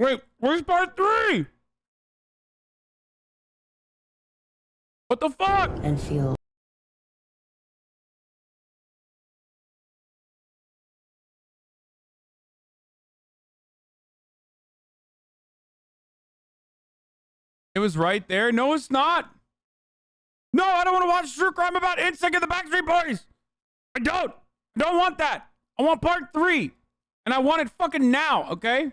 Wait, where's part 3? What the fuck? And feel It was right there. No, it's not. No, I don't want to watch true crime about NSYNC and the Backstreet Boys. I don't. I don't want that. I want part 3. And I want it fucking now, okay?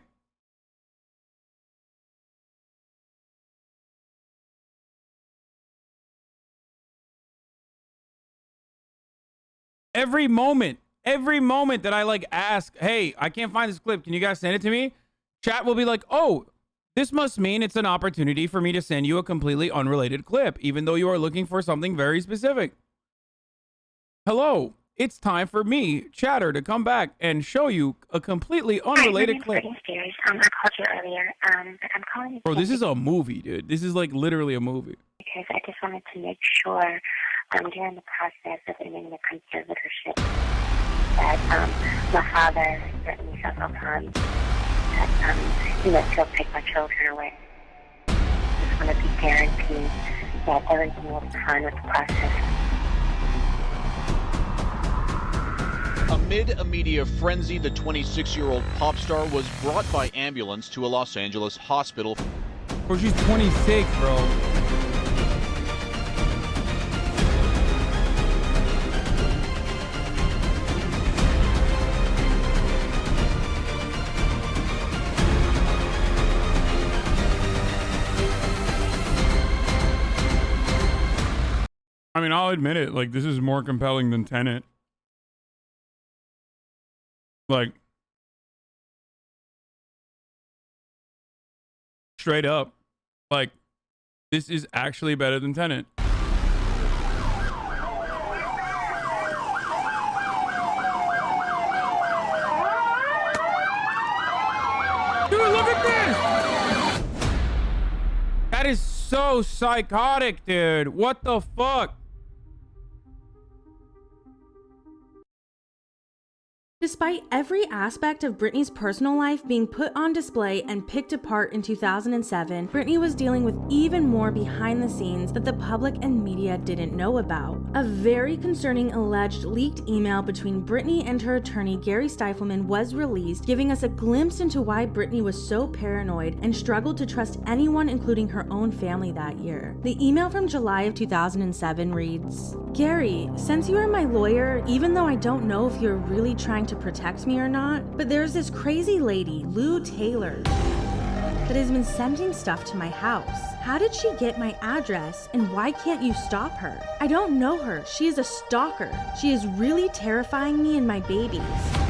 Every moment that I like ask, hey, I can't find this clip. Can you guys send it to me? Chat will be like, oh, this must mean it's an opportunity for me to send you a completely unrelated clip, even though you are looking for something very specific. Hello, it's time for me, Chatter, to come back and show you a completely unrelated clip. I called you earlier, but I'm calling you. Bro, this is a movie, dude. This is like literally a movie. Because I just wanted to make sure during the process of ending the conservatorship that my father threatened me several times that he'll take my children away. I just want to be guaranteed that everything will be fine with the process. Amid a media frenzy, the 26-year-old pop star was brought by ambulance to a Los Angeles hospital. Bro, she's 26, bro. I mean, I'll admit it. Like, this is more compelling than Tenet. Like, straight up. Like, this is actually better than Tenet. Dude, look at this! That is so psychotic, dude. What the fuck? Despite every aspect of Britney's personal life being put on display and picked apart in 2007, Britney was dealing with even more behind the scenes that the public and media didn't know about. A very concerning alleged leaked email between Britney and her attorney Gary Stifelman was released, giving us a glimpse into why Britney was so paranoid and struggled to trust anyone, including her own family that year. The email from July of 2007 reads, "Gary, since you are my lawyer, even though I don't know if you're really trying to protect me or not, but there's this crazy lady, Lou Taylor, that has been sending stuff to my house. How did she get my address, and why can't you stop her? I don't know her. She is a stalker. She is really terrifying me and my babies.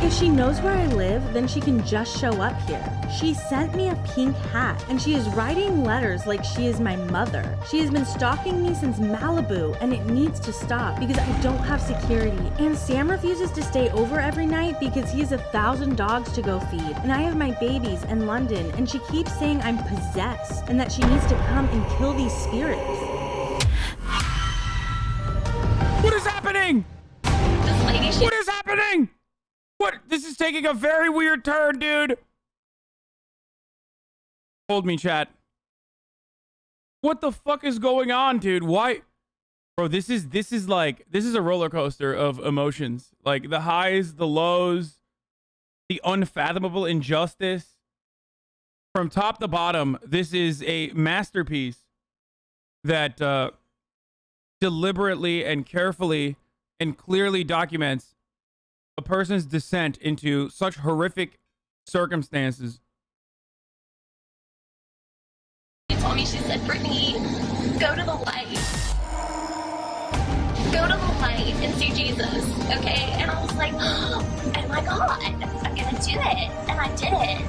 If she knows where I live, then she can just show up here. She sent me a pink hat, and she is writing letters like she is my mother. She has been stalking me since Malibu, and it needs to stop because I don't have security. And Sam refuses to stay over every night because he has 1,000 dogs to go feed, and I have my babies in London, and she keeps saying I'm possessed and that she needs to come and kill these spirits." What is happening? What is happening? What? This is taking a very weird turn, dude. Hold me, chat. What the fuck is going on, dude? Why? Bro, this is a roller coaster of emotions. Like the highs, the lows, the unfathomable injustice. From top to bottom, this is a masterpiece that deliberately and carefully and clearly documents a person's descent into such horrific circumstances. She told me, she said, "Britney, go to the light. Go to the light and see Jesus, okay?" And I was like, oh my God, I'm gonna do it. And I did it.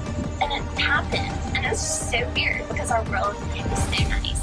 And it happened. And it's just so weird because our world is so nice.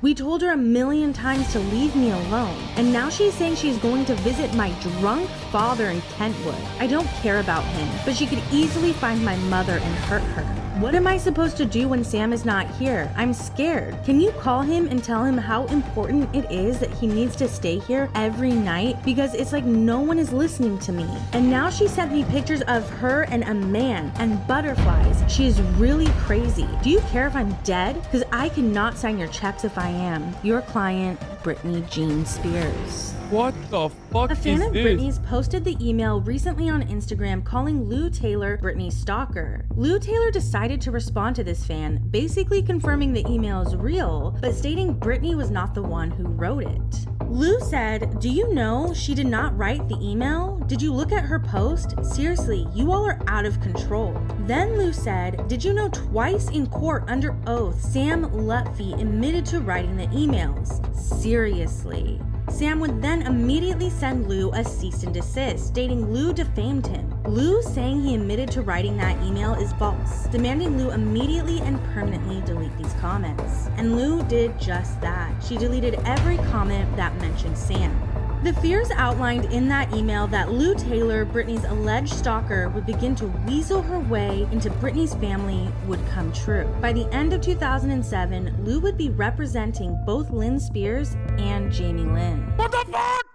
We told her a million times to leave me alone, and now she's saying she's going to visit my drunk father in Kentwood. I don't care about him, but she could easily find my mother and hurt her. What am I supposed to do when Sam is not here? I'm scared. Can you call him and tell him how important it is that he needs to stay here every night? Because it's like no one is listening to me. And now she sent me pictures of her and a man and butterflies. She is really crazy. Do you care if I'm dead? Because I cannot sign your checks if I am. Your client, Britney Jean Spears. What the fuck A fan is of this? Britney's posted the email recently on Instagram calling Lou Taylor Britney's stalker. Lou Taylor decided to respond to this fan, basically confirming the email is real, but stating Britney was not the one who wrote it. Lou said, "Do you know she did not write the email? Did you look at her post? Seriously, you all are out of control." Then Lou said, "Did you know twice in court under oath, Sam Lutfi admitted to writing the emails? Seriously." Sam would then immediately send Lou a cease and desist, stating Lou defamed him. Lou saying he admitted to writing that email is false, demanding Lou immediately and permanently delete these comments. And Lou did just that. She deleted every comment that mentioned Sam. The fears outlined in that email that Lou Taylor, Britney's alleged stalker, would begin to weasel her way into Britney's family would come true. By the end of 2007, Lou would be representing both Lynn Spears and Jamie Lynn. What the fuck?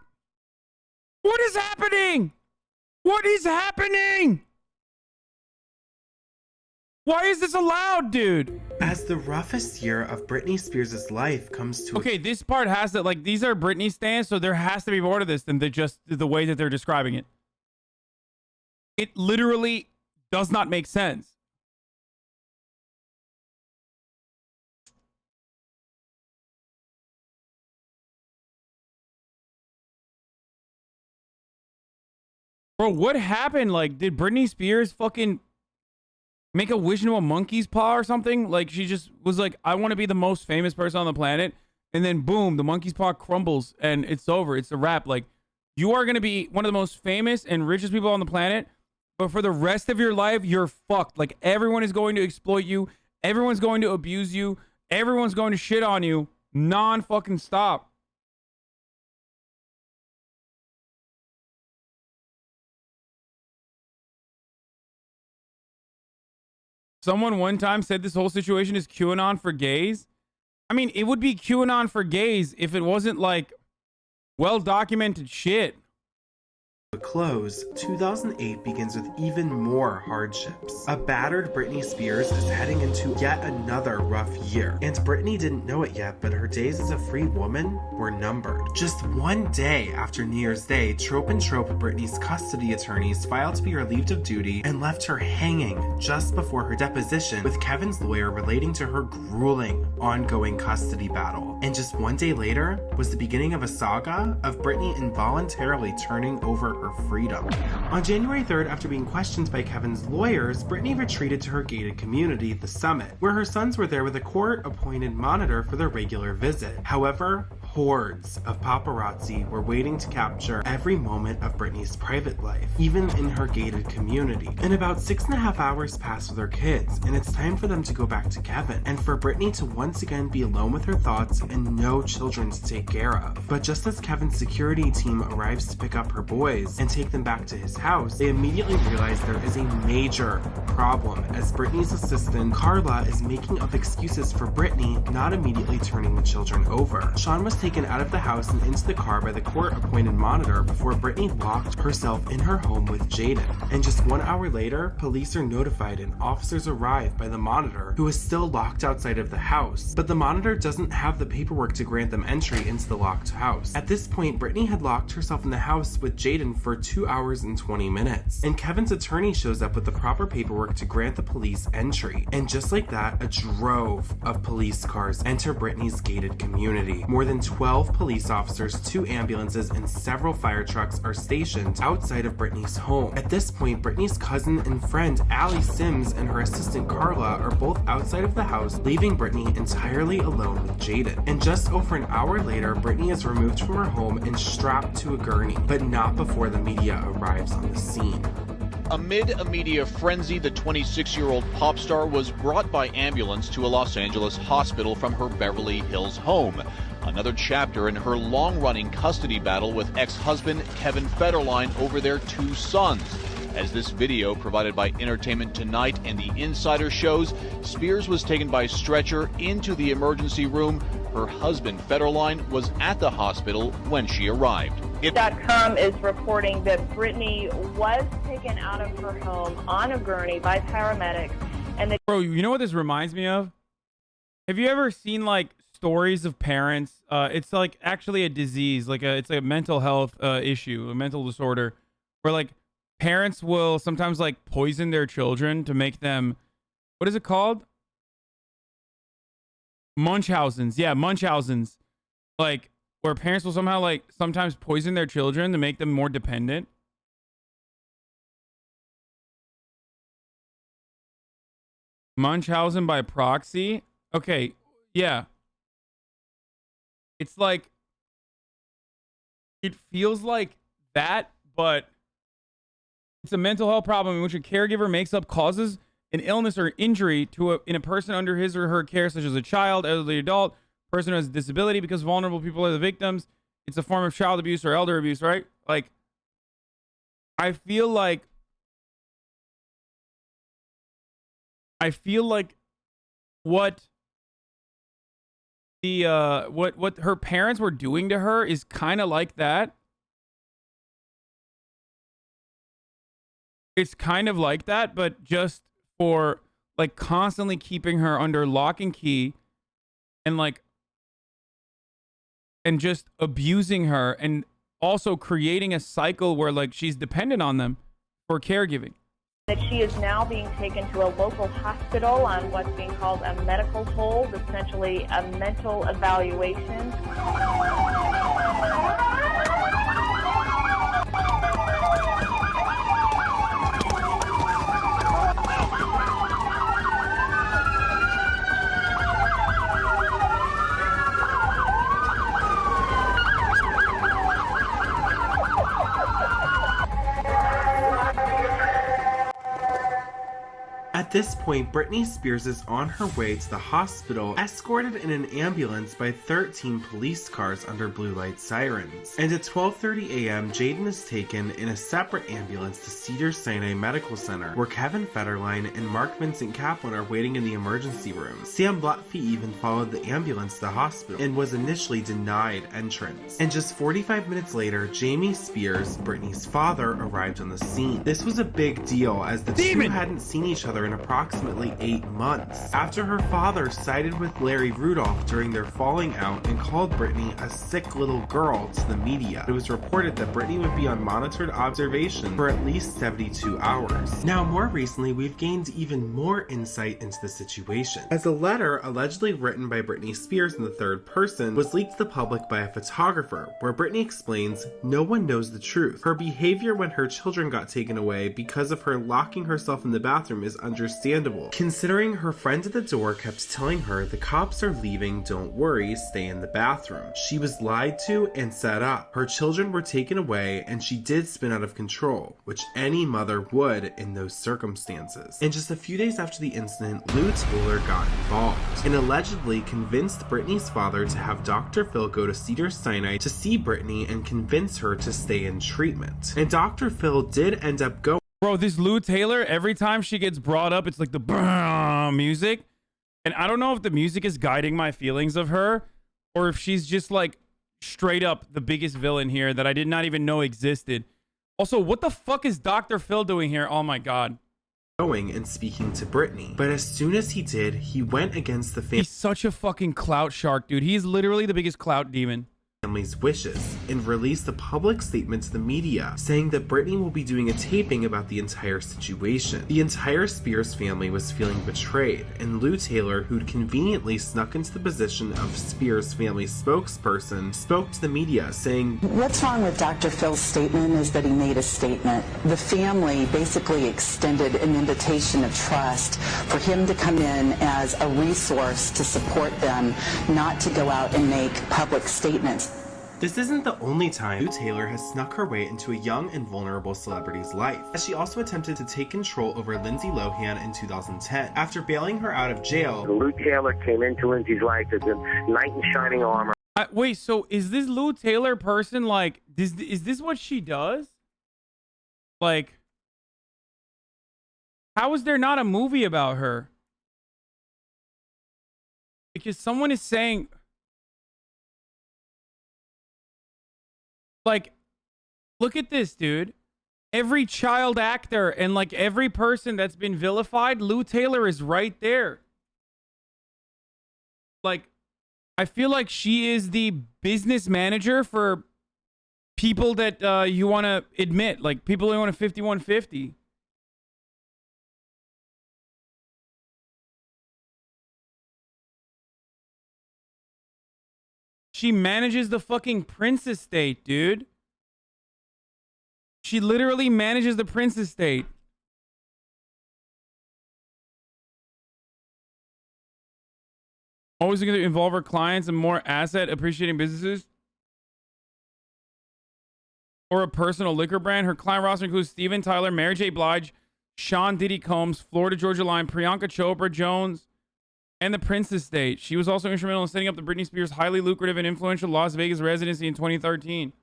What is happening? What is happening? Why is this allowed, dude? As the roughest year of Britney Spears' life comes to Okay, this part has to, like, these are Britney stans, so there has to be more to this than just the way that they're describing it. It literally does not make sense. Bro, what happened? Like, did Britney Spears fucking make a wish into a monkey's paw or something? Like, she just was like, I want to be the most famous person on the planet. And then boom, the monkey's paw crumbles and it's over. It's a wrap. Like, you are going to be one of the most famous and richest people on the planet, but for the rest of your life, you're fucked. Like, everyone is going to exploit you. Everyone's going to abuse you. Everyone's going to shit on you. Non-fucking stop. Someone one time said this whole situation is QAnon for gays. I mean, it would be QAnon for gays if it wasn't like well-documented shit. a close, 2008 begins with even more hardships. A battered Britney Spears is heading into yet another rough year, and Britney didn't know it yet, but her days as a free woman were numbered. Just one day after New Year's Day, Trope and Trope, Britney's custody attorneys, filed to be relieved of duty and left her hanging just before her deposition with Kevin's lawyer relating to her grueling, ongoing custody battle. And just one day later was the beginning of a saga of Britney involuntarily turning over her freedom. On January 3rd, after being questioned by Kevin's lawyers, Britney retreated to her gated community, The Summit, where her sons were there with a court-appointed monitor for their regular visit. However, hordes of paparazzi were waiting to capture every moment of Britney's private life, even in her gated community. And about 6.5 hours pass with her kids, and it's time for them to go back to Kevin, and for Britney to once again be alone with her thoughts and no children to take care of. But just as Kevin's security team arrives to pick up her boys and take them back to his house, they immediately realize there is a major problem, as Britney's assistant, Carla, is making up excuses for Britney not immediately turning the children over. Sean was taken out of the house and into the car by the court-appointed monitor before Britney locked herself in her home with Jaden. And just 1 hour later, police are notified and officers arrive by the monitor, who is still locked outside of the house. But the monitor doesn't have the paperwork to grant them entry into the locked house. At this point, Britney had locked herself in the house with Jaden for 2 hours and 20 minutes. And Kevin's attorney shows up with the proper paperwork to grant the police entry. And just like that, a drove of police cars enter Britney's gated community. More than 12 police officers, 2 ambulances, and several fire trucks are stationed outside of Britney's home. At this point, Britney's cousin and friend Allie Sims and her assistant Carla are both outside of the house, leaving Britney entirely alone with Jaden. And just over an hour later, Britney is removed from her home and strapped to a gurney, but not before the media arrives on the scene. Amid a media frenzy, the 26-year-old pop star was brought by ambulance to a Los Angeles hospital from her Beverly Hills home. Another chapter in her long-running custody battle with ex-husband Kevin Federline over their 2 sons. As this video provided by Entertainment Tonight and The Insider shows, Spears was taken by stretcher into the emergency room. Her husband, Federline, was at the hospital when she arrived. .com is reporting that Britney was taken out of her home on a gurney by paramedics. And the Bro, you know what this reminds me of? Have you ever seen like stories of parents? It's like actually a disease, it's a mental health issue, a mental disorder, where like parents will sometimes like poison their children to make them, what is it called? Munchausen's. Yeah, Munchausen's. Like, where parents will somehow like sometimes poison their children to make them more dependent. Munchausen by proxy. Okay, yeah. It's like, it feels like that, but it's a mental health problem in which a caregiver makes up causes an illness or injury in a person under his or her care, such as a child, elderly adult, person who has a disability, because vulnerable people are the victims. It's a form of child abuse or elder abuse, right? Like, I feel like what her parents were doing to her is kind of like that. It's kind of like that, but just for like constantly keeping her under lock and key and like and just abusing her and also creating a cycle where like she's dependent on them for caregiving. that she is now being taken to a local hospital on what's being called a medical hold, essentially a mental evaluation. At this point, Britney Spears is on her way to the hospital, escorted in an ambulance by 13 police cars under blue light sirens. And at 12:30 a.m., Jaden is taken in a separate ambulance to Cedars-Sinai Medical Center, where Kevin Federline and Mark Vincent Kaplan are waiting in the emergency room. Sam Blatfy even followed the ambulance to the hospital and was initially denied entrance. And just 45 minutes later, Jamie Spears, Britney's father, arrived on the scene. This was a big deal as the two hadn't seen each other in approximately 8 months, after her father sided with Larry Rudolph during their falling out and called Britney a sick little girl to the media. It was reported that Britney would be on monitored observation for at least 72 hours. Now, more recently, we've gained even more insight into the situation, as a letter allegedly written by Britney Spears in the third person was leaked to the public by a photographer, where Britney explains, "No one knows the truth. Her behavior when her children got taken away because of her locking herself in the bathroom is understandable, considering her friend at the door kept telling her the cops are leaving, don't worry, stay in the bathroom. She was lied to and set up. Her children were taken away and she did spin out of control, which any mother would in those circumstances." And just a few days after the incident, Lou Taylor got involved and allegedly convinced Britney's father to have Dr. Phil go to Cedars-Sinai to see Britney and convince her to stay in treatment. And Dr. Phil did end up going. Bro, this Lou Taylor, every time she gets brought up, it's like the music. And I don't know if the music is guiding my feelings of her or if she's just like straight up the biggest villain here that I did not even know existed. Also, what the fuck is Dr. Phil doing here? Oh my God. Going and speaking to Britney. But as soon as he did, he went against the He's such a fucking clout shark, dude. He's literally the biggest clout demon. family's wishes and released a public statement to the media saying that Britney will be doing a taping about the entire situation. The entire Spears family was feeling betrayed, and Lou Taylor, who'd conveniently snuck into the position of Spears family spokesperson, spoke to the media saying, "What's wrong with Dr. Phil's statement is that he made a statement. The family basically extended an invitation of trust for him to come in as a resource to support them, not to go out and make public statements." This isn't the only time Lou Taylor has snuck her way into a young and vulnerable celebrity's life, as she also attempted to take control over Lindsay Lohan in 2010. After bailing her out of jail, Lou Taylor came into Lindsay's life as a knight in shining armor. Wait, so is this Lou Taylor person like, is this what she does? Like, how is there not a movie about her? Because someone is saying, like, look at this, dude. Every child actor and like every person that's been vilified, Lou Taylor is right there. Like, I feel like she is the business manager for people that you want to admit, like people who want a 5150. She manages the fucking Prince estate, dude. She literally manages the Prince estate. Always going to involve her clients in more asset appreciating businesses. Or a personal liquor brand. Her client roster includes Steven Tyler, Mary J. Blige, Sean Diddy Combs, Florida Georgia Line, Priyanka Chopra Jones, and the Prince estate. She was also instrumental in setting up the Britney Spears' highly lucrative and influential Las Vegas residency in 2013.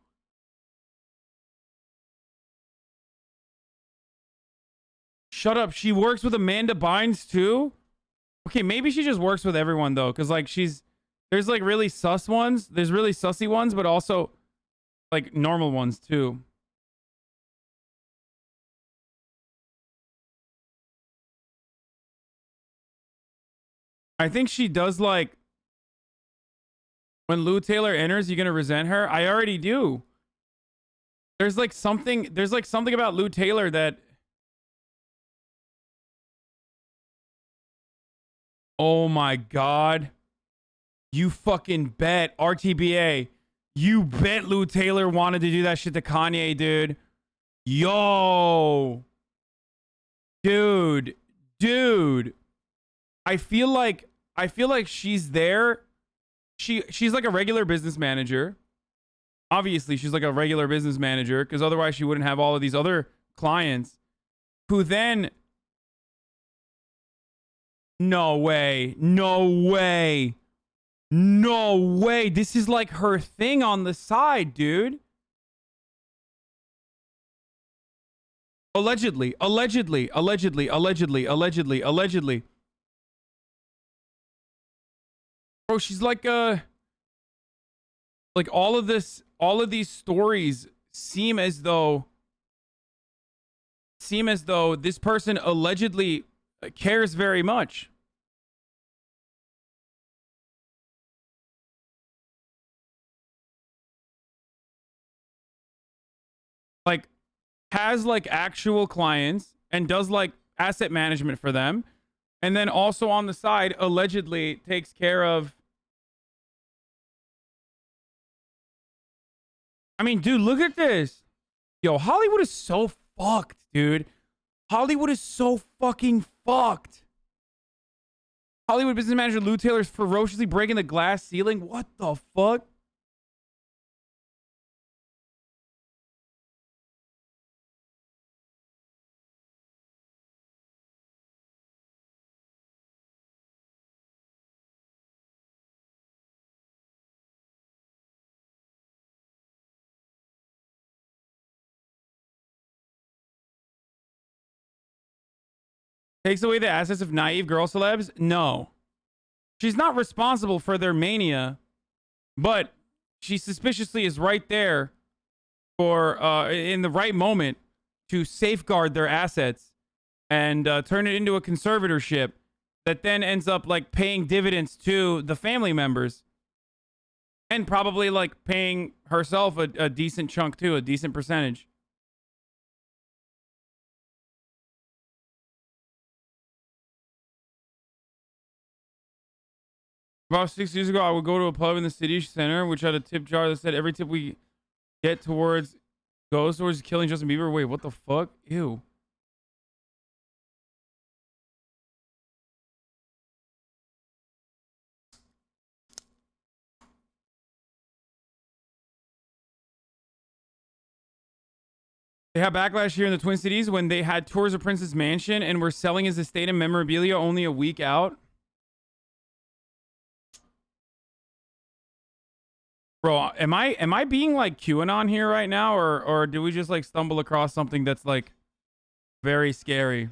Shut up. She works with Amanda Bynes too? Okay, maybe she just works with everyone though, because like there's like really sus ones. There's really sussy ones, but also like normal ones too. I think she does like, when Lou Taylor enters, you're gonna resent her. I already do. There's like something about Lou Taylor that, oh my God. You fucking bet, RTBA. You bet Lou Taylor wanted to do that shit to Kanye, dude. Yo. Dude. I feel like she's there. She's like a regular business manager. Obviously, she's like a regular business manager because otherwise she wouldn't have all of these other clients who then... No way. This is like her thing on the side, dude. Allegedly. Bro, she's like all of these stories seem as though this person allegedly cares very much. Like, has like actual clients and does like asset management for them. And then also on the side, allegedly takes care of... I mean, dude, look at this. Yo, Hollywood is so fucked, dude. Hollywood is so fucking fucked. Hollywood business manager Lou Taylor's ferociously breaking the glass ceiling. What the fuck? Takes away the assets of naive girl celebs? No. She's not responsible for their mania, but she suspiciously is right there for in the right moment to safeguard their assets and turn it into a conservatorship that then ends up like paying dividends to the family members and probably like paying herself a decent chunk too, a decent percentage. About 6 years ago, I would go to a pub in the city center, which had a tip jar that said every tip we get goes towards killing Justin Bieber. Wait, what the fuck? Ew. They had backlash here in the Twin Cities when they had tours of Prince's mansion and were selling his estate and memorabilia only a week out. Bro, am I being like QAnon here right now, or do we just like stumble across something that's like very scary?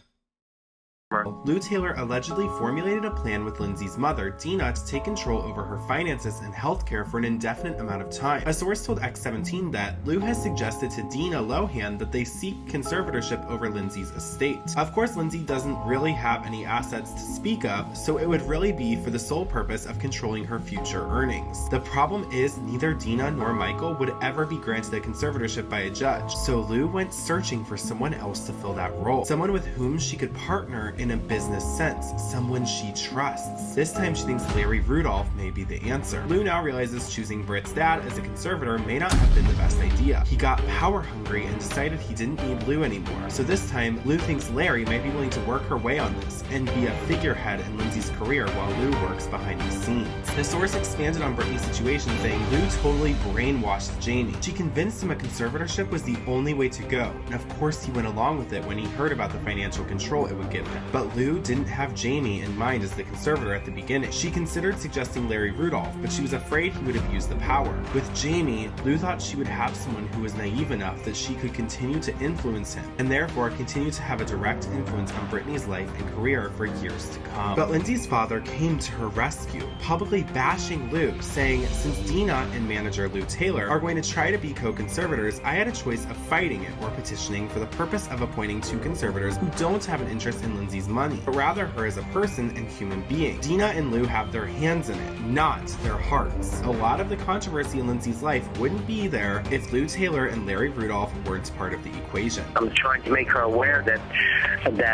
Lou Taylor allegedly formulated a plan with Lindsay's mother, Dina, to take control over her finances and healthcare for an indefinite amount of time. A source told X17 that Lou has suggested to Dina Lohan that they seek conservatorship over Lindsay's estate. Of course, Lindsay doesn't really have any assets to speak of, so it would really be for the sole purpose of controlling her future earnings. The problem is neither Dina nor Michael would ever be granted a conservatorship by a judge, so Lou went searching for someone else to fill that role. Someone with whom she could partner in a business sense, someone she trusts. This time she thinks Larry Rudolph may be the answer. Lou now realizes choosing Britt's dad as a conservator may not have been the best idea. He got power hungry and decided he didn't need Lou anymore. So this time, Lou thinks Larry might be willing to work her way on this and be a figurehead in Lindsay's career while Lou works behind the scenes. The source expanded on Britney's situation, saying Lou totally brainwashed Jamie. She convinced him a conservatorship was the only way to go, and of course he went along with it when he heard about the financial control it would give him. But Lou didn't have Jamie in mind as the conservator at the beginning. She considered suggesting Larry Rudolph, but she was afraid he would abuse the power. With Jamie, Lou thought she would have someone who was naive enough that she could continue to influence him, and therefore continue to have a direct influence on Britney's life and career for years to come. But Lindsay's father came to her rescue, publicly bashing Lou, saying, since Dina and manager Lou Taylor are going to try to be co-conservators, I had a choice of fighting it or petitioning for the purpose of appointing two conservators who don't have an interest in Lindsay's money, but rather her as a person and human being. Dina and Lou have their hands in it, not their hearts. A lot of the controversy in Lindsay's life wouldn't be there if Lou Taylor and Larry Rudolph weren't part of the equation. I'm trying to make her aware that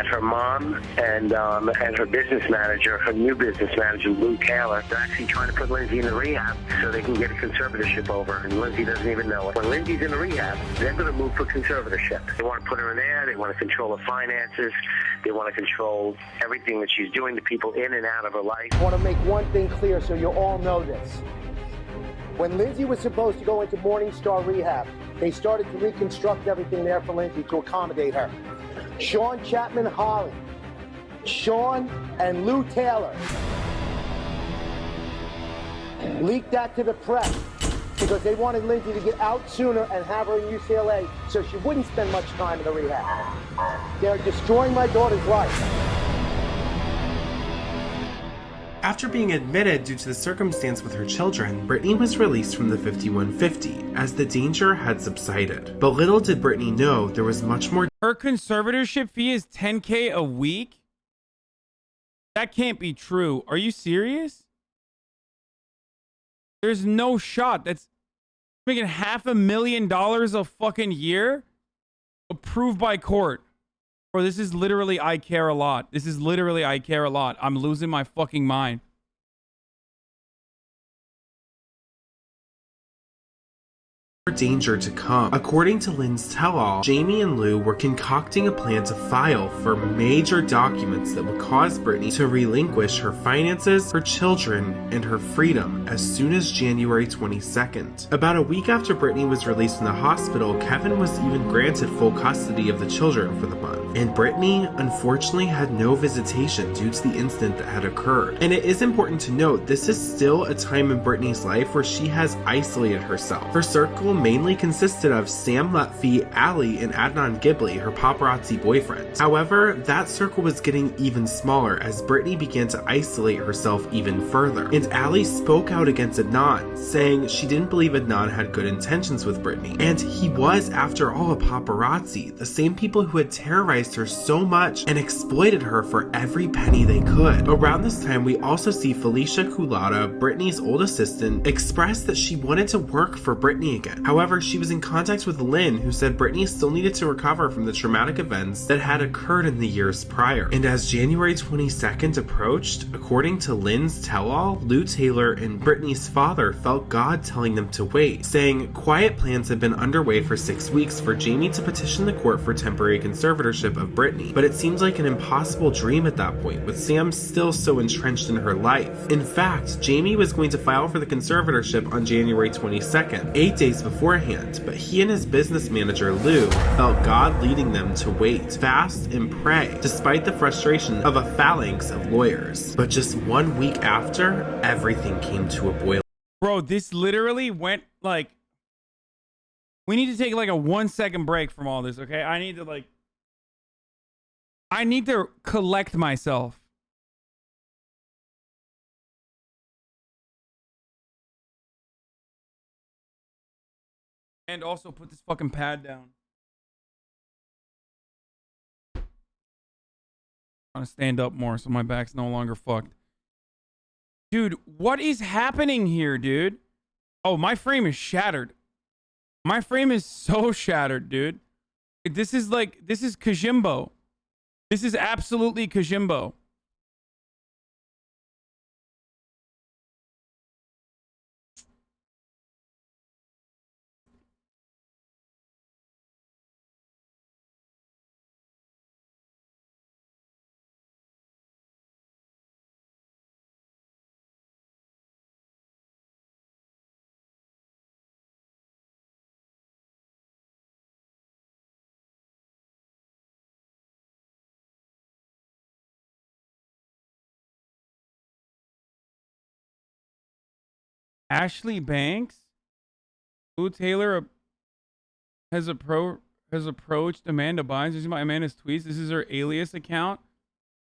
her mom and her business manager, her new business manager, Lou Taylor, they're actually trying to put Lindsay in the rehab so they can get a conservatorship over, and Lindsay doesn't even know it. When Lindsay's in the rehab, they're going to move for conservatorship. They want to put her in there, they want to control her finances, they want to control everything that she's doing to people in and out of her life. I want to make one thing clear so you all know this. When Lindsay was supposed to go into Morningstar Rehab, they started to reconstruct everything there for Lindsay to accommodate her. Sean Chapman Holly, Sean and Lou Taylor leaked that to the press because they wanted Lindsay to get out sooner and have her in UCLA so she wouldn't spend much time in the rehab. They're destroying my daughter's life. After being admitted due to the circumstance with her children, Britney was released from the 5150 as the danger had subsided. But little did Britney know there was much more. Her conservatorship fee is $10K a week? That can't be true. Are you serious? There's no shot. That's making $500,000 a fucking year? Approved by court. Bro, this is literally I care a lot. This is literally I care a lot. I'm losing my fucking mind. Danger to come. According to Lynn's tell-all, Jamie and Lou were concocting a plan to file for major documents that would cause Britney to relinquish her finances, her children, and her freedom as soon as January 22nd. About a week after Britney was released from the hospital, Kevin was even granted full custody of the children for the month. And Britney, unfortunately, had no visitation due to the incident that had occurred. And it is important to note, this is still a time in Britney's life where she has isolated herself. Her circle mainly consisted of Sam Lutfi, Ali, and Adnan Ghibli, her paparazzi boyfriend. However, that circle was getting even smaller as Britney began to isolate herself even further. And Ali spoke out against Adnan, saying she didn't believe Adnan had good intentions with Britney. And he was, after all, a paparazzi, the same people who had terrorized her so much and exploited her for every penny they could. Around this time, we also see Felicia Culotta, Britney's old assistant, express that she wanted to work for Britney again. However, she was in contact with Lynn, who said Britney still needed to recover from the traumatic events that had occurred in the years prior. And as January 22nd approached, according to Lynn's tell-all, Lou Taylor and Britney's father felt God telling them to wait, saying quiet plans had been underway for 6 weeks for Jamie to petition the court for temporary conservatorship conservatorship of Britney, but it seemed like an impossible dream at that point, with Sam still so entrenched in her life. In fact, Jamie was going to file for the conservatorship on January 22nd, 8 days beforehand, but he and his business manager Lou felt God leading them to wait, fast, and pray, despite the frustration of a phalanx of lawyers. But just 1 week after, everything came to a boil. Bro, this literally went like... We need to take like a 1-second break from all this, okay? I need to collect myself. And also put this fucking pad down. I'm trying to stand up more so my back's no longer fucked. Dude, what is happening here, dude? Oh, my frame is shattered. My frame is so shattered, dude. This is Kajimbo. This is absolutely Kajimbo. Ashley Banks, Lou Taylor has approached Amanda Bynes. This is my Amanda's tweets. This is her alias account,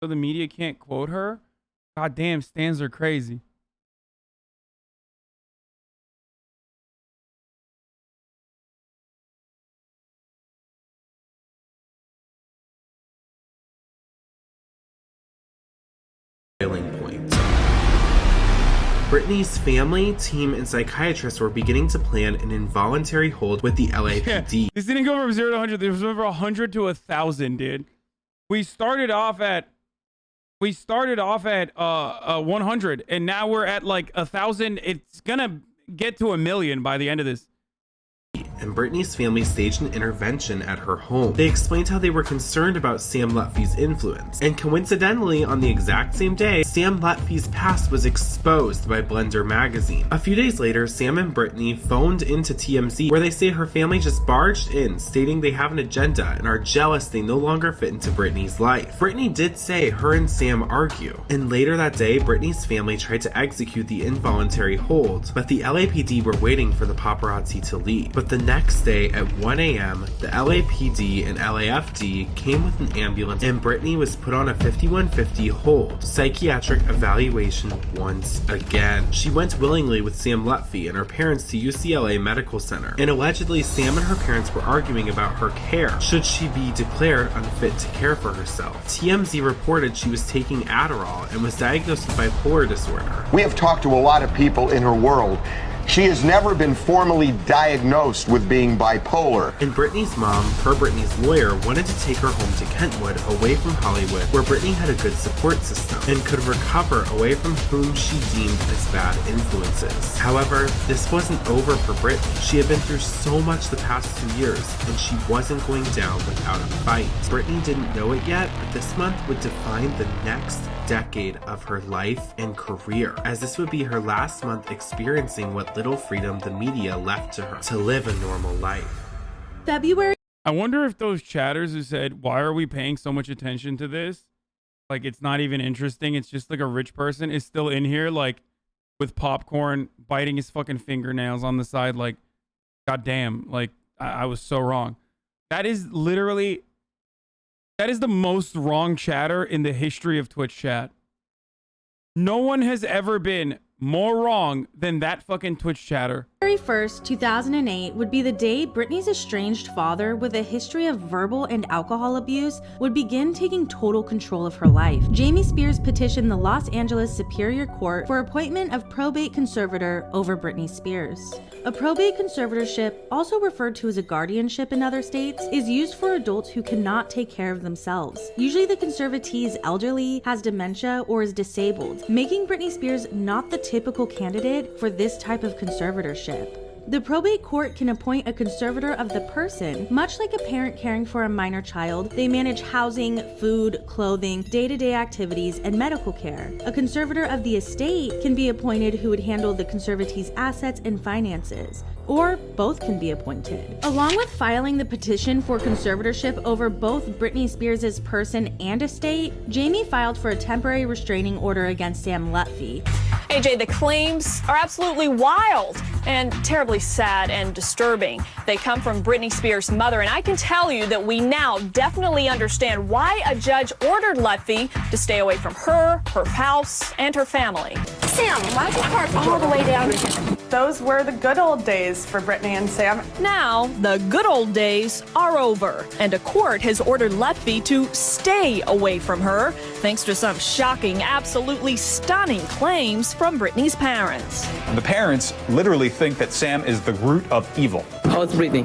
so the media can't quote her. God damn, stans are crazy. Point. Britney's family, team, and psychiatrists were beginning to plan an involuntary hold with the LAPD. Yeah, this didn't go from 0 to 100. This was over 100 to 1,000, dude. We started off at 100, and now we're at like 1,000. It's gonna get to 1,000,000 by the end of this. And Britney's family staged an intervention at her home. They explained how they were concerned about Sam Lutfi's influence. And coincidentally, on the exact same day, Sam Lutfi's past was exposed by Blender magazine. A few days later, Sam and Britney phoned into TMZ, where they say her family just barged in, stating they have an agenda and are jealous they no longer fit into Britney's life. Britney did say her and Sam argue. And later that day, Britney's family tried to execute the involuntary hold, but the LAPD were waiting for the paparazzi to leave. But the next day at 1 a.m., the LAPD and LAFD came with an ambulance and Britney was put on a 5150 hold, psychiatric evaluation once again. She went willingly with Sam Lutfi and her parents to UCLA Medical Center, and allegedly Sam and her parents were arguing about her care. Should she be declared unfit to care for herself? TMZ reported she was taking Adderall and was diagnosed with bipolar disorder. We have talked to a lot of people in her world. She has never been formally diagnosed with being bipolar. And Britney's mom, per Britney's lawyer, wanted to take her home to Kentwood, away from Hollywood, where Britney had a good support system and could recover away from whom she deemed as bad influences. However, this wasn't over for Britney. She had been through so much the past 2 years, and she wasn't going down without a fight. Britney didn't know it yet, but this month would define the next decade of her life and career, as this would be her last month experiencing what little freedom the media left to her to live a normal life. February. I wonder if those chatters who said, why are we paying so much attention to this? Like, it's not even interesting. It's just like a rich person is still in here, like, with popcorn, biting his fucking fingernails on the side. Like, goddamn, like, I was so wrong. That is literally... That is the most wrong chatter in the history of Twitch chat. No one has ever been more wrong than that fucking Twitch chatter. February 1st, 2008 would be the day Britney's estranged father, with a history of verbal and alcohol abuse, would begin taking total control of her life. Jamie Spears petitioned the Los Angeles Superior Court for appointment of probate conservator over Britney Spears. A probate conservatorship, also referred to as a guardianship in other states, is used for adults who cannot take care of themselves. Usually the conservatee is elderly, has dementia, or is disabled, making Britney Spears not the typical candidate for this type of conservatorship. The probate court can appoint a conservator of the person. Much like a parent caring for a minor child, they manage housing, food, clothing, day-to-day activities, and medical care. A conservator of the estate can be appointed who would handle the conservatee's assets and finances, or both can be appointed. Along with filing the petition for conservatorship over both Britney Spears' person and estate, Jamie filed for a temporary restraining order against Sam Lutfi. AJ, the claims are absolutely wild and terribly sad and disturbing. They come from Britney Spears' mother, and I can tell you that we now definitely understand why a judge ordered Lutfi to stay away from her house, and her family. Sam, why'd you park all the way down here? Those were the good old days for Britney and Sam. Now, the good old days are over, and a court has ordered Lutfi to stay away from her, thanks to some shocking, absolutely stunning claims from Britney's parents. The parents literally think that Sam is the root of evil. Oh, it's Britney.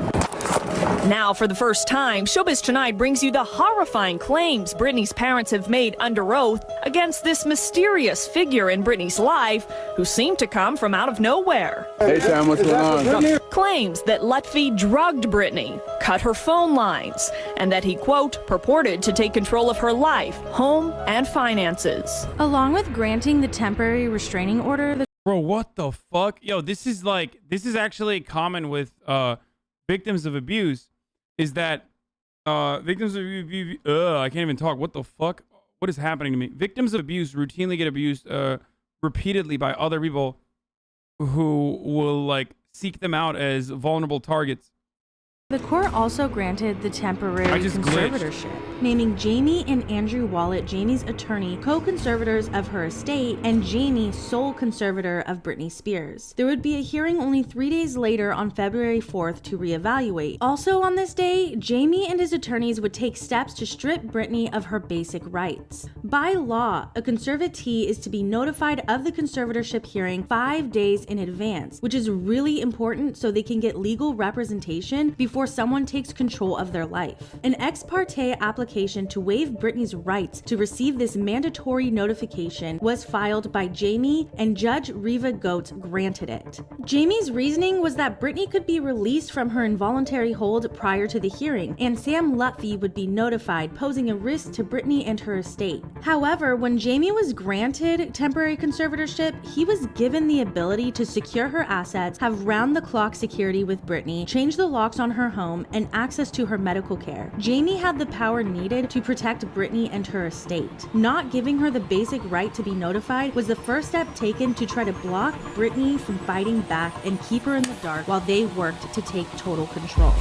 Now, for the first time, Showbiz Tonight brings you the horrifying claims Britney's parents have made under oath against this mysterious figure in Britney's life who seemed to come from out of nowhere. Hey, Sam, what's going on? Claims that Lutfi drugged Britney, cut her phone lines, and that he, quote, purported to take control of her life, home, and finances. Along with granting the temporary restraining order, the Bro, what the fuck? Yo, this is actually common with victims of abuse, is that victims of abuse, I can't even talk. What the fuck? What is happening to me? Victims of abuse routinely get abused repeatedly by other people who will like seek them out as vulnerable targets. The court also granted the temporary conservatorship, naming Jamie and Andrew Wallet, Jamie's attorney, co-conservators of her estate, and Jamie sole conservator of Britney Spears. There would be a hearing only 3 days later on February 4th to reevaluate. Also on this day, Jamie and his attorneys would take steps to strip Britney of her basic rights. By law, a conservatee is to be notified of the conservatorship hearing 5 days in advance, which is really important so they can get legal representation before someone takes control of their life. An ex parte application to waive Britney's rights to receive this mandatory notification was filed by Jamie, and Judge Reva Goetz granted it. Jamie's reasoning was that Britney could be released from her involuntary hold prior to the hearing, and Sam Lutfi would be notified, posing a risk to Britney and her estate. However, when Jamie was granted temporary conservatorship, he was given the ability to secure her assets, have round-the-clock security with Britney, change the locks on her home, and access to her medical care. Jamie had the power needed to protect Britney and her estate. Not giving her the basic right to be notified was the first step taken to try to block Britney from fighting back and keep her in the dark while they worked to take total control.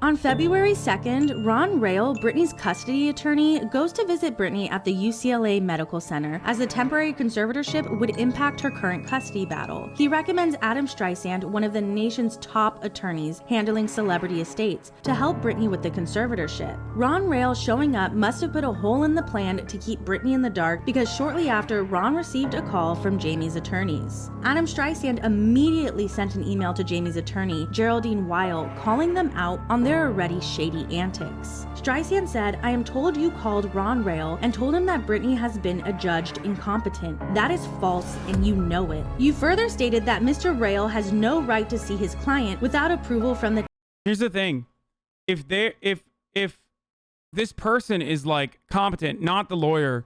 On February 2nd, Ron Rale, Britney's custody attorney, goes to visit Britney at the UCLA Medical Center as the temporary conservatorship would impact her current custody battle. He recommends Adam Streisand, one of the nation's top attorneys handling celebrity estates, to help Britney with the conservatorship. Ron Rale showing up must have put a hole in the plan to keep Britney in the dark, because shortly after, Ron received a call from Jamie's attorneys. Adam Streisand immediately sent an email to Jamie's attorney, Geraldine Weil, calling them out on their already shady antics. Streisand said, "I am told you called Ron Rale and told him that Britney has been adjudged incompetent. That is false, and you know it. You further stated that Mr. Rale has no right to see his client without approval from the..." Here's the thing. If this person is like competent, not the lawyer,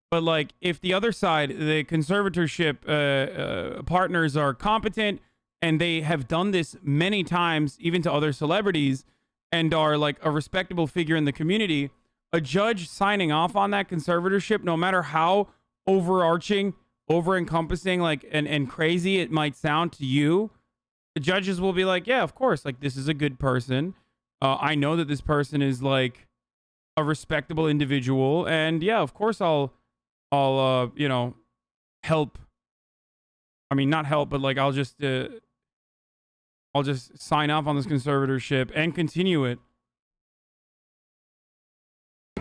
but like if the other side, the conservatorship partners are competent and they have done this many times, even to other celebrities, and are like a respectable figure in the community, a judge signing off on that conservatorship, no matter how overarching, over-encompassing, like and crazy it might sound to you, the judges will be like, yeah, of course, like this is a good person. I know that this person is like a respectable individual, and yeah, of course I'll you know, help. I mean, not help, but like I'll just sign off on this conservatorship and continue it.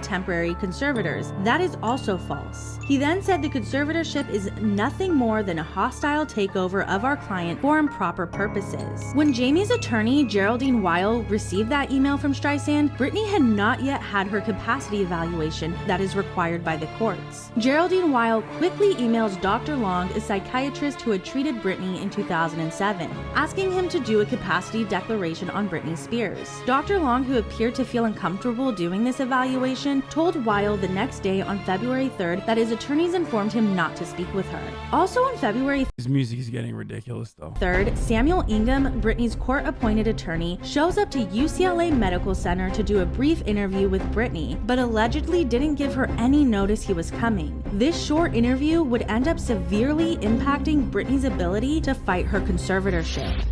temporary conservators. That is also false. He then said the conservatorship is nothing more than a hostile takeover of our client for improper purposes. When Jamie's attorney, Geraldine Weil, received that email from Streisand, Britney had not yet had her capacity evaluation that is required by the courts. Geraldine Weil quickly emails Dr. Long, a psychiatrist who had treated Britney in 2007, asking him to do a capacity declaration on Britney Spears. Dr. Long, who appeared to feel uncomfortable doing this evaluation, told Weil the next day on February 3rd that his attorneys informed him not to speak with her. Also on February His music is getting ridiculous though. 3rd, Samuel Ingham, Britney's court-appointed attorney, shows up to UCLA Medical Center to do a brief interview with Britney, but allegedly didn't give her any notice he was coming. This short interview would end up severely impacting Britney's ability to fight her conservatorship.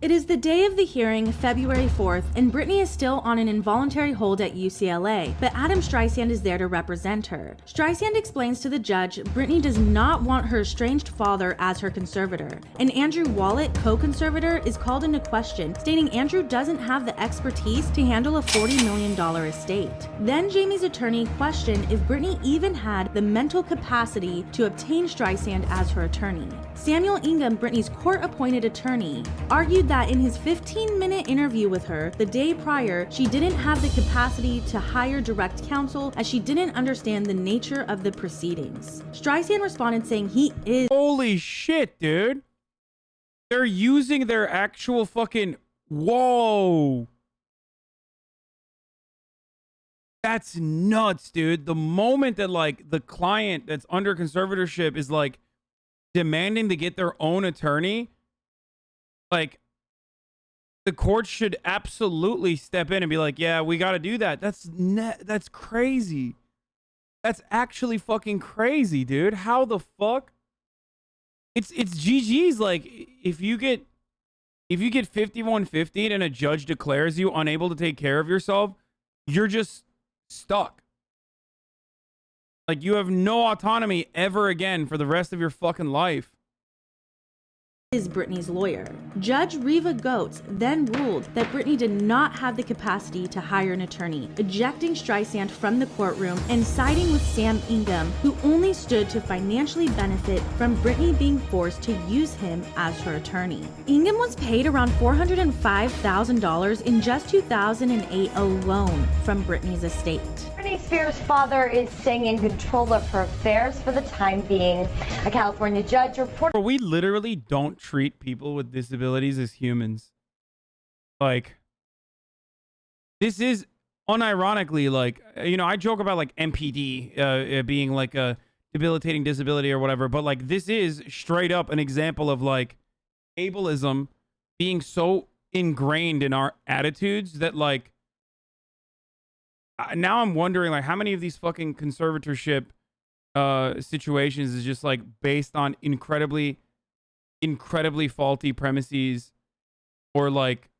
It is the day of the hearing, February 4th, and Britney is still on an involuntary hold at UCLA, but Adam Streisand is there to represent her. Streisand explains to the judge Britney does not want her estranged father as her conservator, and Andrew Wallet, co-conservator, is called into question, stating Andrew doesn't have the expertise to handle a $40 million estate. Then Jamie's attorney questioned if Britney even had the mental capacity to obtain Streisand as her attorney. Samuel Ingham, Britney's court-appointed attorney, argued that in his 15-minute interview with her the day prior, she didn't have the capacity to hire direct counsel as she didn't understand the nature of the proceedings. Streisand responded saying he is— Holy shit, dude. They're using their actual fucking— Whoa. That's nuts, dude. The moment that like the client that's under conservatorship is like demanding to get their own attorney, like the court should absolutely step in and be like, yeah, we got to do that. That's crazy. That's actually fucking crazy, dude. How the fuck? It's GG's. Like if you get 5150 and a judge declares you unable to take care of yourself, you're just stuck. Like you have no autonomy ever again for the rest of your fucking life. Is Britney's lawyer. Judge Reva Goetz then ruled that Britney did not have the capacity to hire an attorney, ejecting Streisand from the courtroom and siding with Sam Ingham, who only stood to financially benefit from Britney being forced to use him as her attorney. Ingham was paid around $405,000 in just 2008 alone from Britney's estate. Britney Spears' father is staying in control of her affairs for the time being. A California judge reported— We literally don't treat people with disabilities as humans. Like, this is unironically like, you know, I joke about like MPD being like a debilitating disability or whatever, but like this is straight up an example of like ableism being so ingrained in our attitudes that like now I'm wondering like how many of these fucking conservatorship situations is just like based on incredibly faulty premises, or like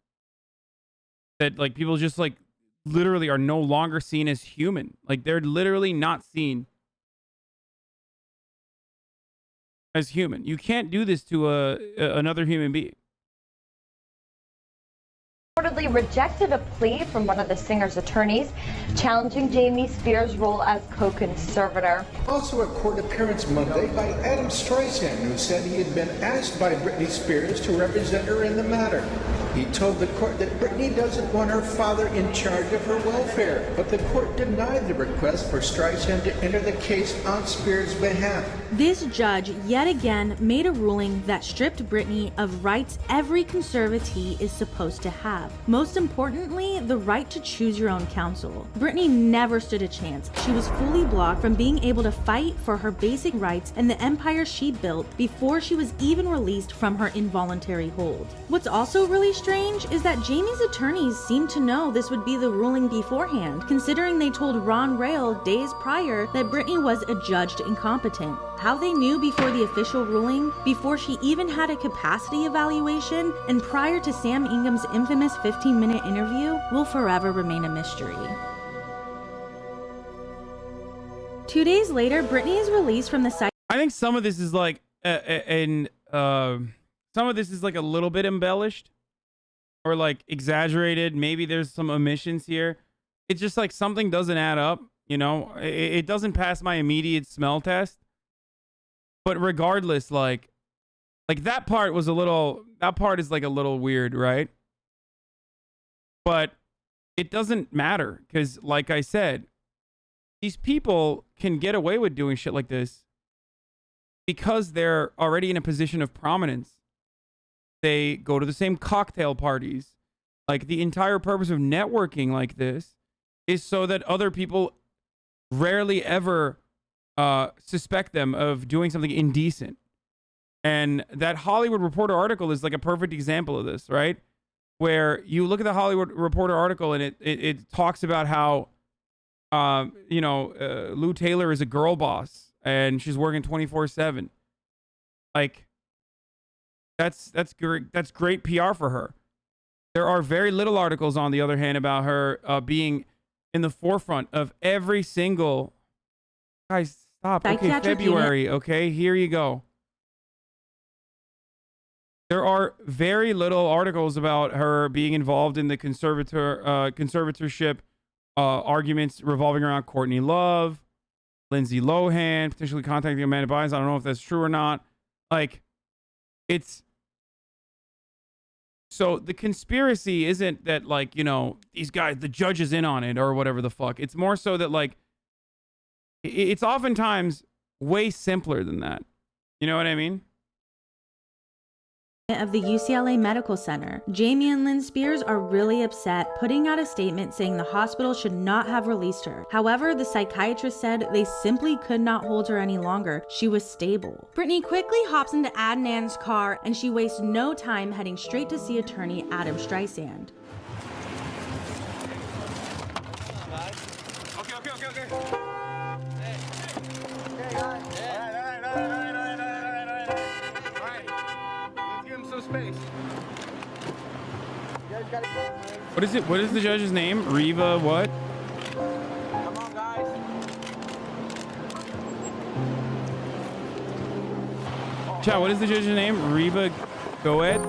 that like people just like literally are no longer seen as human. Like they're literally not seen as human. You can't do this to another human being. Reportedly rejected a plea from one of the singer's attorneys challenging Jamie Spears' role as co-conservator. Also a court appearance Monday by Adam Streisand, who said he had been asked by Britney Spears to represent her in the matter. He told the court that Britney doesn't want her father in charge of her welfare, but the court denied the request for Streisand to enter the case on Spears' behalf. This judge yet again made a ruling that stripped Britney of rights every conservatee is supposed to have. Most importantly, the right to choose your own counsel. Britney never stood a chance. She was fully blocked from being able to fight for her basic rights and the empire she built before she was even released from her involuntary hold. What's also really strange is that Jamie's attorneys seemed to know this would be the ruling beforehand, considering they told Ron Rail days prior that Britney was adjudged incompetent. How they knew before the official ruling, before she even had a capacity evaluation, and prior to Sam Ingham's infamous 15-minute interview will forever remain a mystery. 2 days later, Britney is released from the site. I think some of this is like, some of this is like a little bit embellished or like exaggerated. Maybe there's some omissions here. it's just like something doesn't add up, you know? It doesn't pass my immediate smell test. But regardless, like that part was that part is like a little weird, right? But it doesn't matter because, like I said, these people can get away with doing shit like this because they're already in a position of prominence. They go to the same cocktail parties. Like, the entire purpose of networking like this is so that other people rarely ever suspect them of doing something indecent. And that Hollywood Reporter article is like a perfect example of this, right? Where you look at the Hollywood Reporter article and it talks about how, Lou Taylor is a girl boss and she's working 24/7. Like, that's great PR for her. There are very little articles, on the other hand, about her being in the forefront of every single. Guys, stop. Okay, February. Okay, here you go. There are very little articles about her being involved in the conservatorship arguments revolving around Courtney Love, Lindsay Lohan, potentially contacting Amanda Bynes. I don't know if that's true or not. Like, it's... So the conspiracy isn't that, like, you know, these guys, the judge is in on it or whatever the fuck. It's more so that, like, it's oftentimes way simpler than that. You know what I mean? Of the UCLA Medical Center. Jamie and Lynn Spears are really upset, putting out a statement saying the hospital should not have released her. However, the psychiatrist said they simply could not hold her any longer. She was stable. Britney quickly hops into Adnan's car and she wastes no time heading straight to see attorney Adam Streisand. Okay. Hey, guys. Some space. What is it? What is the judge's name? Reva what? Come on, guys. Chat, what is the judge's name? Reva Goed?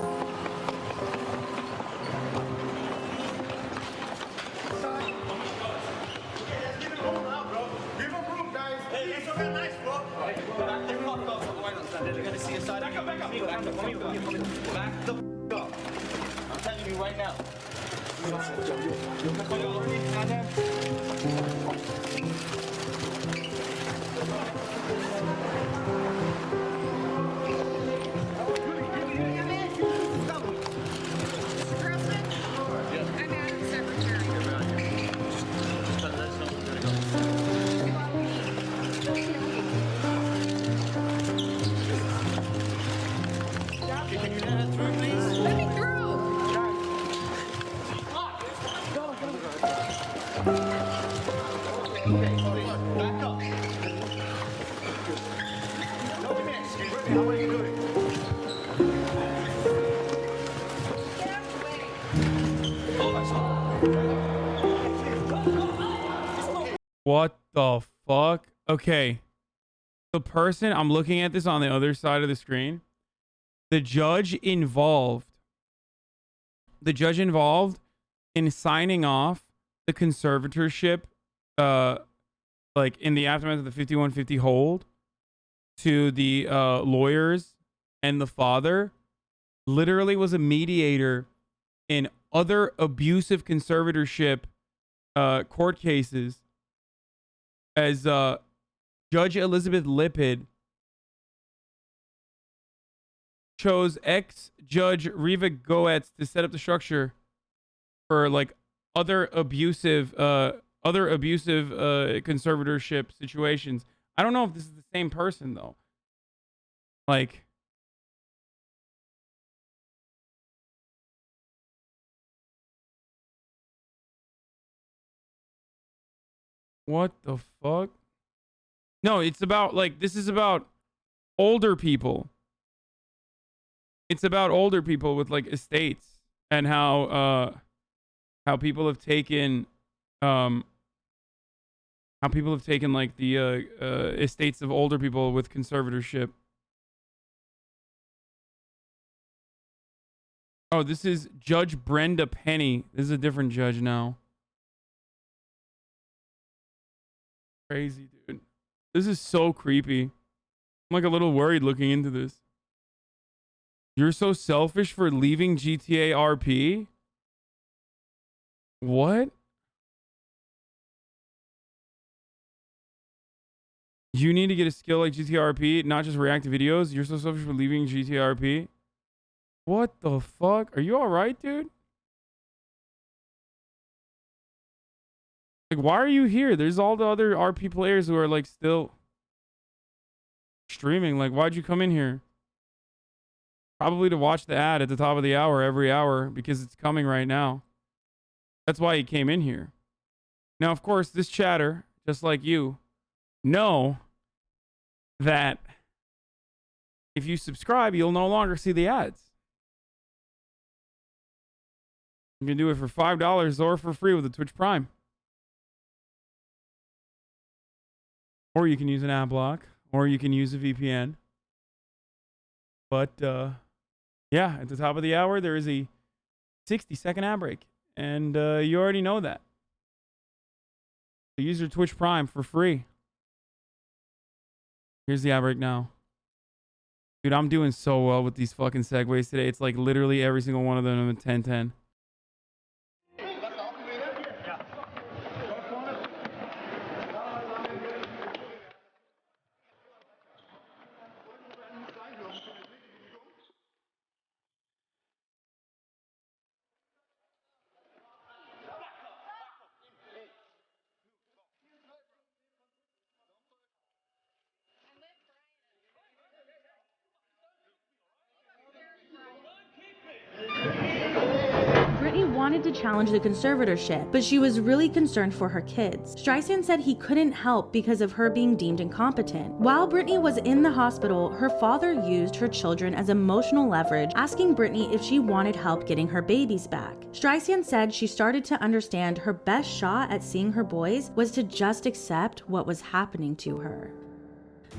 What the fuck? Okay. The person, I'm looking at this on the other side of the screen. The judge involved in signing off the conservatorship, like in the aftermath of the 5150 hold, to the lawyers and the father, literally was a mediator in other abusive conservatorship court cases, as Judge Elizabeth Lippitt chose ex-judge Reva Goetz to set up the structure for like other abusive conservatorship situations. I don't know if this is the same person though. Like, what the fuck? No, it's about, like, this is about older people. It's about older people with like estates and how people have taken like the estates of older people with conservatorship. Oh, this is Judge Brenda Penny. This is a different judge now. Crazy, dude. This is so creepy. I'm like a little worried looking into this. You're so selfish for leaving GTA RP? What? You need to get a skill like GTA RP, not just react to videos. You're so selfish for leaving GTA RP? What the fuck? Are you alright, dude? Like, why are you here? There's all the other RP players who are like still streaming. Like, why'd you come in here? Probably to watch the ad at the top of the hour every hour because it's coming right now. That's why he came in here. Now, of course, this chatter, just like you, know that if you subscribe, you'll no longer see the ads. You can do it for $5 or for free with a Twitch Prime. Or you can use an ad block, or you can use a VPN. But, yeah, at the top of the hour, there is a 60-second ad break. And you already know that. So use your Twitch Prime for free. Here's the ad break now. Dude, I'm doing so well with these fucking segues today. It's like literally every single one of them in 10-10. Britney wanted to challenge the conservatorship, but she was really concerned for her kids. Streisand said he couldn't help because of her being deemed incompetent. While Britney was in the hospital, her father used her children as emotional leverage, asking Britney if she wanted help getting her babies back. Streisand said she started to understand her best shot at seeing her boys was to just accept what was happening to her.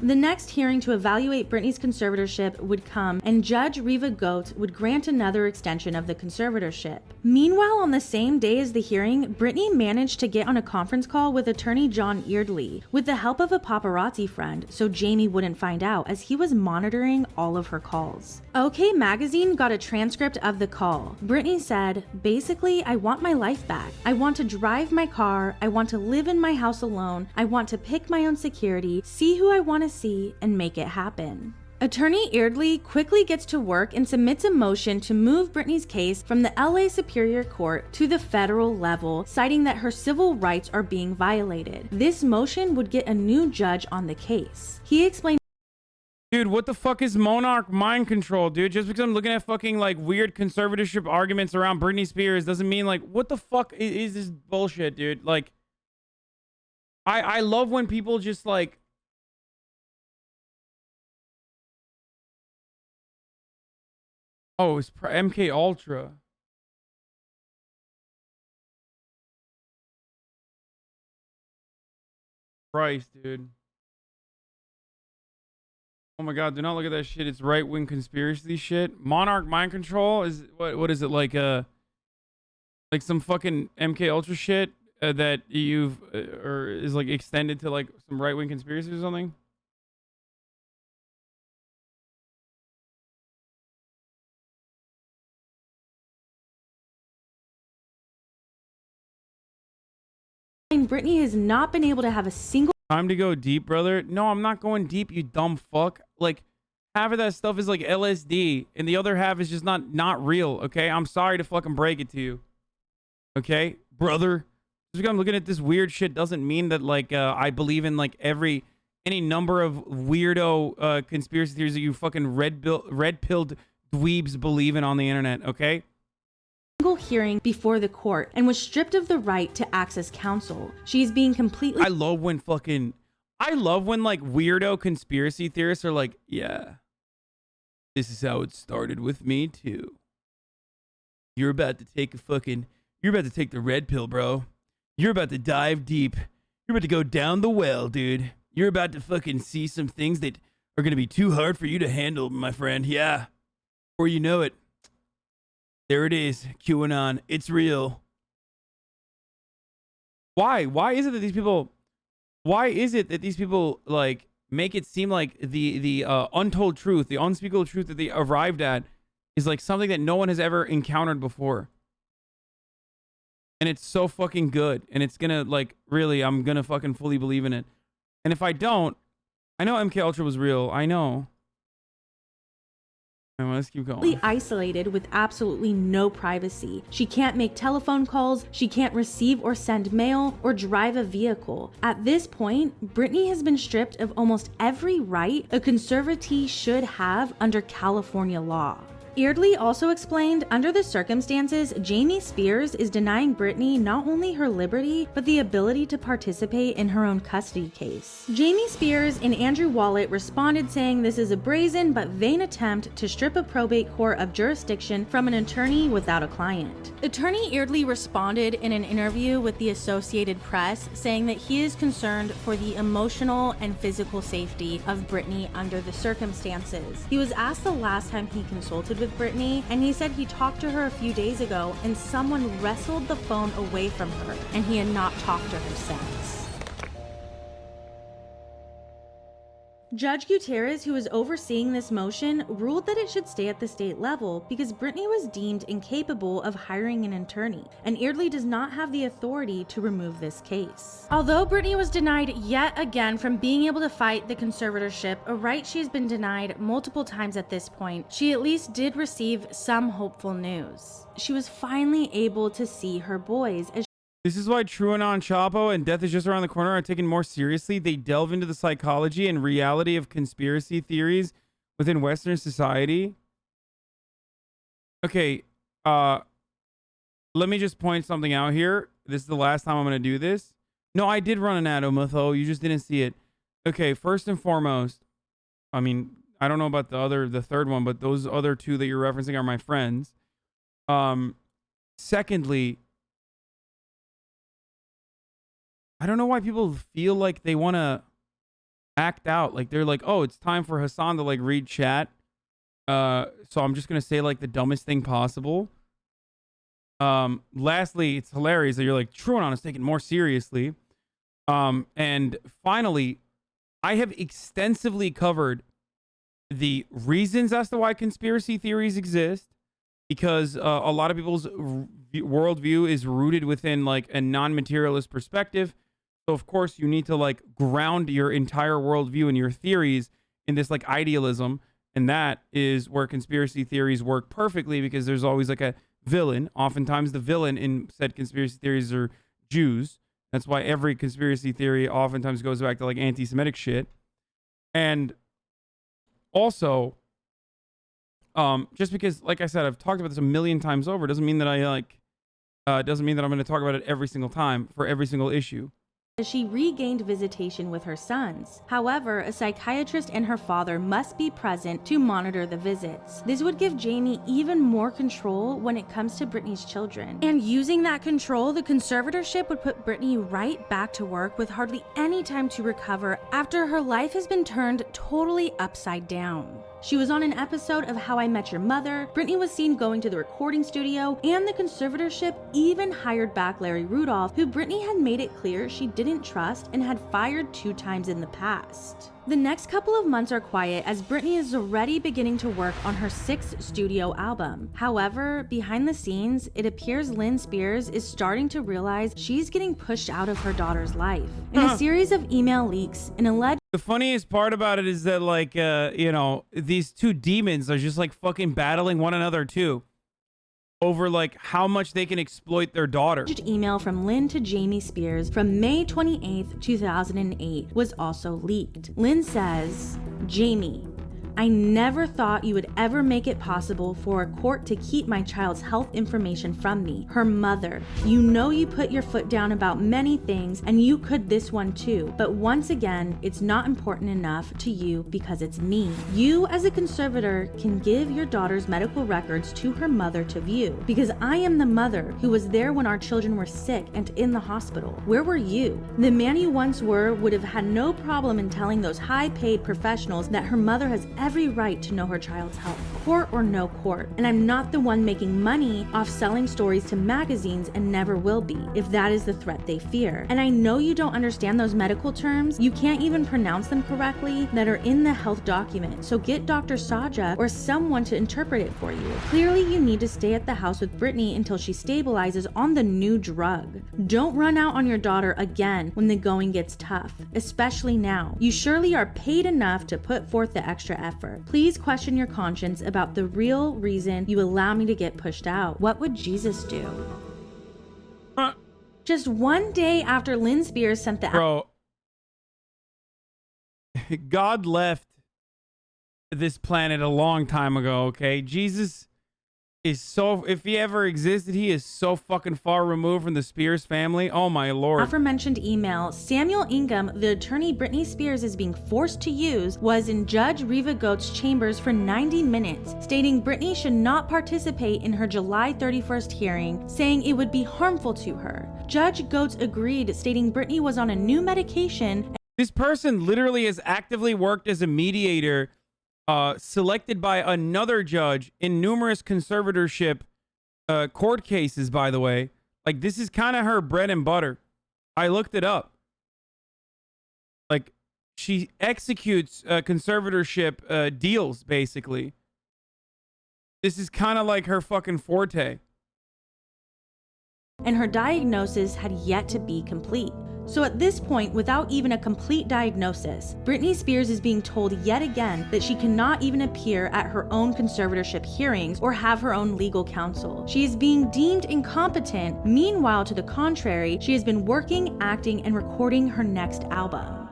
The next hearing to evaluate Britney's conservatorship would come, and Judge Riva Goetz would grant another extension of the conservatorship. Meanwhile, on the same day as the hearing, Britney managed to get on a conference call with attorney John Eardley, with the help of a paparazzi friend, so Jamie wouldn't find out as he was monitoring all of her calls. OK Magazine got a transcript of the call. Britney said, "Basically, I want my life back. I want to drive my car. I want to live in my house alone. I want to pick my own security, see who I want to see, and make it happen." Attorney Eardley quickly gets to work and submits a motion to move Britney's case from the LA Superior Court to the federal level, citing that her civil rights are being violated. This motion would get a new judge on the case. He explained, dude, what the fuck is monarch mind control, dude? Just because I'm looking at fucking like weird conservatorship arguments around Britney Spears doesn't mean like, what the fuck is this bullshit, dude? Like, I love when people just like, oh, it's MK Ultra. Christ, dude. Oh my god, do not look at that shit. It's right-wing conspiracy shit. Monarch mind control is what is it like some fucking MK Ultra shit that you've or is like extended to like some right-wing conspiracy or something? Britney has not been able to have a single Time to go deep, brother. No, I'm not going deep, you dumb fuck. Like, half of that stuff is like LSD, and the other half is just not real, okay? I'm sorry to fucking break it to you. Okay? Brother. Just because I'm looking at this weird shit doesn't mean that, like, I believe in, like, any number of weirdo conspiracy theories that you fucking red-pilled dweebs believe in on the internet, okay? hearing before the court and was stripped of the right to access counsel. She is being completely... I love when like weirdo conspiracy theorists are like, yeah, this is how it started with me too. You're about to take the red pill, bro. You're about to dive deep. You're about to go down the well, dude. You're about to fucking see some things that are going to be too hard for you to handle, my friend. Yeah. Before you know it, there it is. QAnon. It's real. Why? Why is it that these people Why is it that these people like make it seem like the untold truth, the unspeakable truth that they arrived at is like something that no one has ever encountered before? And it's so fucking good. And it's gonna like, really, I'm gonna fucking fully believe in it. And if I don't, I know MK Ultra was real. I know. Anyway, let's keep going. Isolated with absolutely no privacy. She can't make telephone calls, she can't receive or send mail, or drive a vehicle. At this point, Britney has been stripped of almost every right a conservatee should have under California law. Eardley also explained, under the circumstances, Jamie Spears is denying Britney not only her liberty, but the ability to participate in her own custody case. Jamie Spears and Andrew Wallet responded saying this is a brazen but vain attempt to strip a probate court of jurisdiction from an attorney without a client. Attorney Eardley responded in an interview with the Associated Press saying that he is concerned for the emotional and physical safety of Britney under the circumstances. He was asked the last time he consulted with Britney, and he said he talked to her a few days ago and someone wrestled the phone away from her and he had not talked to her since. Judge Gutierrez, who is overseeing this motion, ruled that it should stay at the state level because Britney was deemed incapable of hiring an attorney, and Eardley does not have the authority to remove this case. Although Britney was denied yet again from being able to fight the conservatorship, a right she has been denied multiple times at this point, she at least did receive some hopeful news. She was finally able to see her boys as This is why TrueAnon Chapo and Death is Just Around the Corner are taken more seriously. They delve into the psychology and reality of conspiracy theories within Western society. Okay, let me just point something out here. This is the last time I'm going to do this. No, I did run an ad, Omatho. You just didn't see it. Okay, first and foremost, I mean, I don't know about the third one, but those other two that you're referencing are my friends. Secondly, I don't know why people feel like they want to act out. Like they're like, oh, it's time for Hassan to like read chat. So I'm just going to say like the dumbest thing possible. Lastly, it's hilarious that you're like, TrueAnon is taken more seriously. And finally, I have extensively covered the reasons as to why conspiracy theories exist, because a lot of people's worldview is rooted within like a non-materialist perspective. So of course you need to like ground your entire worldview and your theories in this like idealism. And that is where conspiracy theories work perfectly, because there's always like a villain. Oftentimes the villain in said conspiracy theories are Jews. That's why every conspiracy theory oftentimes goes back to like anti-Semitic shit. And also, just because, like I said, I've talked about this a million times over, doesn't mean that doesn't mean that I'm going to talk about it every single time for every single issue. As she regained visitation with her sons. However, a psychiatrist and her father must be present to monitor the visits. This would give Jamie even more control when it comes to Britney's children. And using that control, the conservatorship would put Britney right back to work with hardly any time to recover after her life has been turned totally upside down. She was on an episode of How I Met Your Mother, Britney was seen going to the recording studio, and the conservatorship even hired back Larry Rudolph, who Britney had made it clear she didn't trust and had fired 2 times in the past. The next couple of months are quiet as Britney is already beginning to work on her 6th studio album. However, behind the scenes, it appears Lynn Spears is starting to realize she's getting pushed out of her daughter's life. In a series of email leaks, an alleged The funniest part about it is that like, you know, these 2 demons are just like fucking battling one another too, over like how much they can exploit their daughter. Email from Lynn to Jamie Spears from May 28th, 2008 was also leaked. Lynn says, Jamie, I never thought you would ever make it possible for a court to keep my child's health information from me, her mother. You know you put your foot down about many things, and you could this one too. But once again, it's not important enough to you because it's me. You, as a conservator, can give your daughter's medical records to her mother to view, because I am the mother who was there when our children were sick and in the hospital. Where were you? The man you once were would have had no problem in telling those high-paid professionals that her mother has every right to know her child's health, court or no court. And I'm not the one making money off selling stories to magazines and never will be, if that is the threat they fear. And I know you don't understand those medical terms, you can't even pronounce them correctly, that are in the health document. So get Dr. Saja or someone to interpret it for you. Clearly you need to stay at the house with Britney until she stabilizes on the new drug. Don't run out on your daughter again when the going gets tough, especially now. You surely are paid enough to put forth the extra effort. Please question your conscience about the real reason you allow me to get pushed out. What would Jesus do? Just one day after Lynn Spears sent the Bro, God left this planet a long time ago, okay? Jesus is so, if he ever existed, he is so fucking far removed from the Spears family. Oh my lord. aforementioned email Samuel Ingham, the attorney Britney Spears is being forced to use, was in Judge Reva Goet's chambers for 90 minutes, stating Britney should not participate in her July 31st hearing, saying it would be harmful to her. Judge Goetz agreed, stating Britney was on a new medication. This person literally has actively worked as a mediator, selected by another judge in numerous conservatorship court cases, by the way. Like, this is kind of her bread and butter. I looked it up. Like, she executes conservatorship deals, basically. This is kind of like her fucking forte. And her diagnosis had yet to be complete. So at this point, without even a complete diagnosis, Britney Spears is being told yet again that she cannot even appear at her own conservatorship hearings or have her own legal counsel. She is being deemed incompetent. Meanwhile, to the contrary, she has been working, acting, and recording her next album.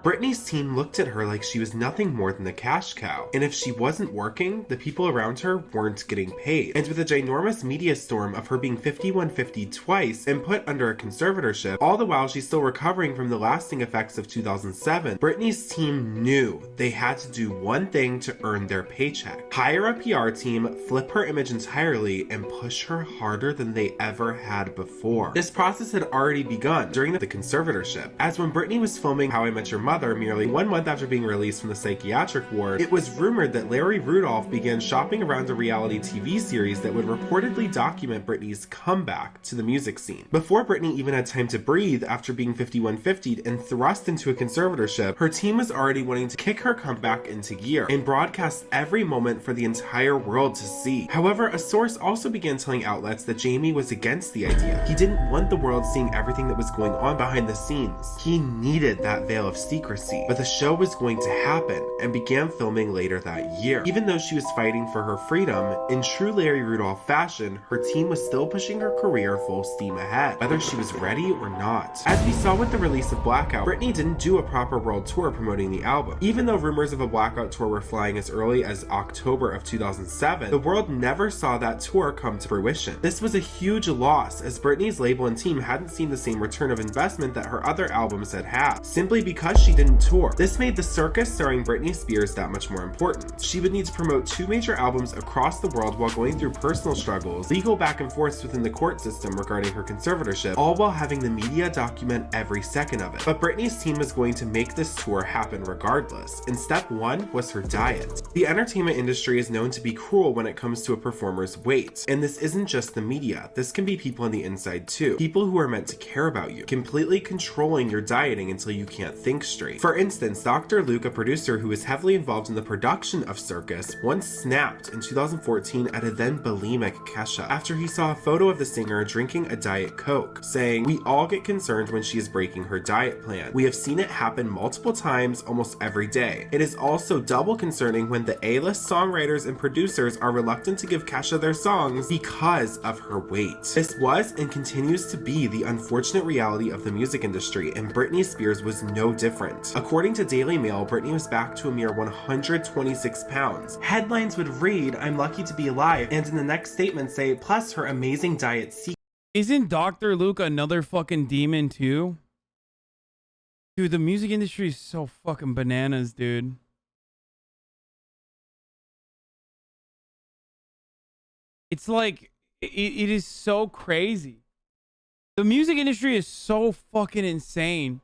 Britney's team looked at her like she was nothing more than a cash cow. And if she wasn't working, the people around her weren't getting paid. And with a ginormous media storm of her being 5150 twice and put under a conservatorship, all the while she's still recovering from the lasting effects of 2007, Britney's team knew they had to do one thing to earn their paycheck. Hire a PR team, flip her image entirely, and push her harder than they ever had before. This process had already begun during the conservatorship, as when Britney was filming How I Met Your Mother merely 1 month after being released from the psychiatric ward, it was rumored that Larry Rudolph began shopping around a reality TV series that would reportedly document Britney's comeback to the music scene. Before Britney even had time to breathe after being 5150'd and thrust into a conservatorship, her team was already wanting to kick her comeback into gear and broadcast every moment for the entire world to see. However, a source also began telling outlets that Jamie was against the idea. He didn't want the world seeing everything that was going on behind the scenes. He needed that veil of secrecy, but the show was going to happen and began filming later that year. Even though she was fighting for her freedom, in true Larry Rudolph fashion, her team was still pushing her career full steam ahead, whether she was ready or not. As we saw with the release of Blackout, Britney didn't do a proper world tour promoting the album. Even though rumors of a Blackout tour were flying as early as October of 2007, the world never saw that tour come to fruition. This was a huge loss, as Britney's label and team hadn't seen the same return of investment that her other albums had had, simply because she didn't tour. This made the circus starring Britney Spears that much more important. She would need to promote 2 major albums across the world while going through personal struggles, legal back and forths within the court system regarding her conservatorship, all while having the media document every second of it. But Britney's team was going to make this tour happen regardless, and step 1 was her diet. The entertainment industry is known to be cruel when it comes to a performer's weight, and this isn't just the media. This can be people on the inside too. People who are meant to care about you, completely controlling your dieting until you can't think straight. For instance, Dr. Luke, a producer who was heavily involved in the production of Circus, once snapped in 2014 at a then bulimic Kesha after he saw a photo of the singer drinking a Diet Coke, saying, "We all get concerned when she is breaking her diet plan. We have seen it happen multiple times almost every day. It is also double concerning when the A-list songwriters and producers are reluctant to give Kesha their songs because of her weight." This was and continues to be the unfortunate reality of the music industry, and Britney Spears was no different. According to Daily Mail, Britney was back to a mere 126 pounds. Headlines would read, "I'm lucky to be alive," and in the next statement say, "plus her amazing diet secret." Isn't Dr. Luke another fucking demon too? Dude, the music industry is so fucking bananas, dude. It's like, it is so crazy. The music industry is so fucking insane.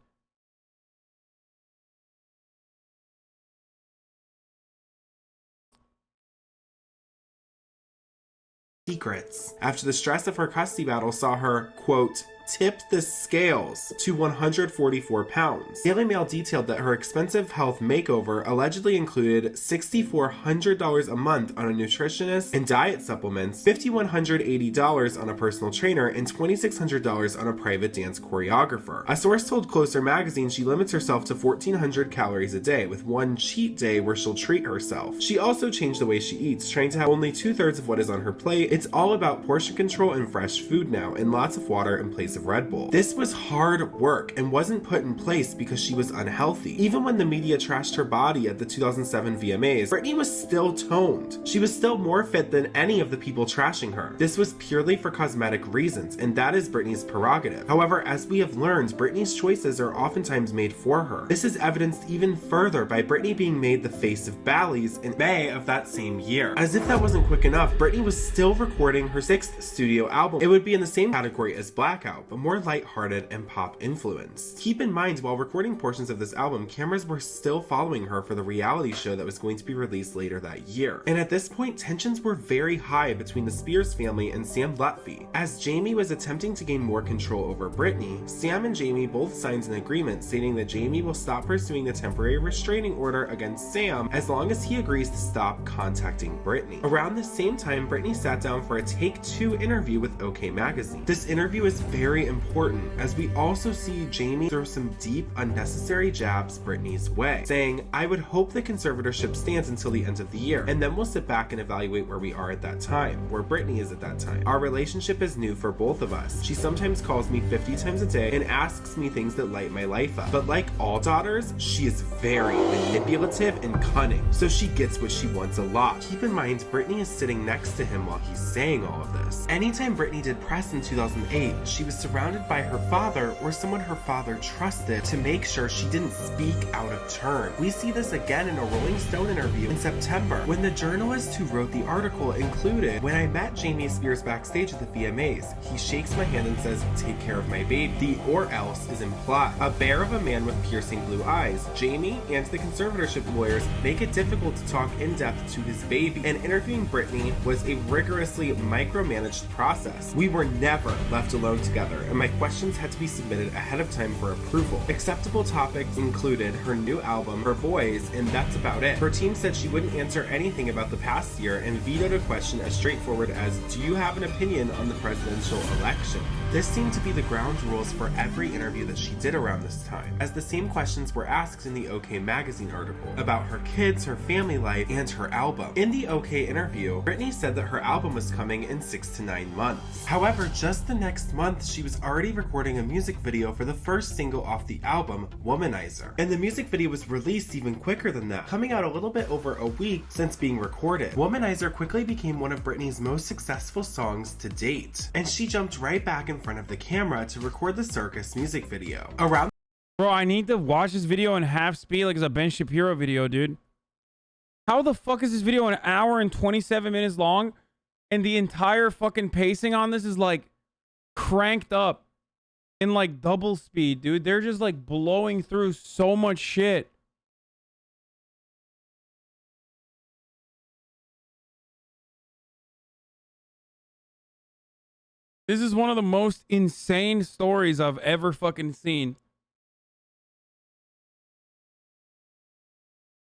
secrets after the stress of her custody battle saw her, quote, tip the scales to 144 pounds. Daily Mail detailed that her expensive health makeover allegedly included $6,400 a month on a nutritionist and diet supplements, $5,180 on a personal trainer, and $2,600 on a private dance choreographer. A source told Closer magazine she limits herself to 1,400 calories a day, with one cheat day where she'll treat herself. She also changed the way she eats, trying to have only 2/3 of what is on her plate. It's all about portion control and fresh food now, and lots of water in place of Red Bull. This was hard work and wasn't put in place because she was unhealthy. Even when the media trashed her body at the 2007 VMAs, Britney was still toned. She was still more fit than any of the people trashing her. This was purely for cosmetic reasons, and that is Britney's prerogative. However, as we have learned, Britney's choices are oftentimes made for her. This is evidenced even further by Britney being made the face of Bally's in May of that same year. As if that wasn't quick enough, Britney was still recording her 6th studio album. It would be in the same category as Blackout, but more lighthearted and pop influenced. Keep in mind, while recording portions of this album, cameras were still following her for the reality show that was going to be released later that year. And at this point, tensions were very high between the Spears family and Sam Lutfi. As Jamie was attempting to gain more control over Britney, Sam and Jamie both signed an agreement stating that Jamie will stop pursuing the temporary restraining order against Sam as long as he agrees to stop contacting Britney. Around the same time, Britney sat down for a Take Two interview with OK Magazine. This interview is very important, as we also see Jamie throw some deep, unnecessary jabs Britney's way, saying, I would hope the conservatorship stands until the end of the year, and then we'll sit back and evaluate where we are at that time, where Britney is at that time. Our relationship is new for both of us. She sometimes calls me 50 times a day and asks me things that light my life up. But like all daughters, she is very manipulative and cunning, so she gets what she wants a lot. Keep in mind, Britney is sitting next to him while he's saying all of this. Anytime Britney did press in 2008, she was surrounded by her father or someone her father trusted to make sure she didn't speak out of turn. We see this again in a Rolling Stone interview in September, when the journalist who wrote the article included, when I met Jamie Spears backstage at the VMAs, he shakes my hand and says, take care of my baby. The or else is implied. A bear of a man with piercing blue eyes. Jamie and the conservatorship lawyers make it difficult to talk in depth to his baby, and interviewing Britney was a rigorously micromanaged process. We were never left alone together, and my questions had to be submitted ahead of time for approval. Acceptable topics included her new album, her boys, and that's about it. Her team said she wouldn't answer anything about the past year and vetoed a question as straightforward as, do you have an opinion on the presidential election? This seemed to be the ground rules for every interview that she did around this time, as the same questions were asked in the OK Magazine article about her kids, her family life, and her album. In the OK interview, Britney said that her album was coming in 6 to 9 months. However, just the next month, she was already recording a music video for the first single off the album, Womanizer. And the music video was released even quicker than that, coming out a little bit over a week since being recorded. Womanizer quickly became one of Britney's most successful songs to date, and she jumped right back in front of the camera to record the Circus music video. Bro, I need to watch this video in half speed like it's a Ben Shapiro video, dude. How the fuck is this video an hour and 27 minutes long? And the entire fucking pacing on this is like cranked up in like double speed, dude. They're just like blowing through so much shit. This is one of the most insane stories I've ever fucking seen.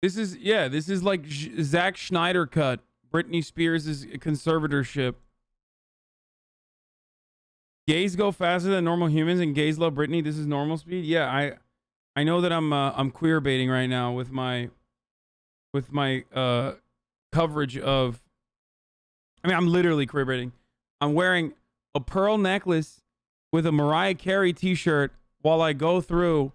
This is, yeah, this is like Zack Schneider cut. Britney Spears' conservatorship. Gays go faster than normal humans and gays love Britney. This is normal speed. Yeah, I know that I'm queer baiting right now with my coverage of, I mean, I'm literally queer baiting. I'm wearing a pearl necklace with a Mariah Carey t-shirt while I go through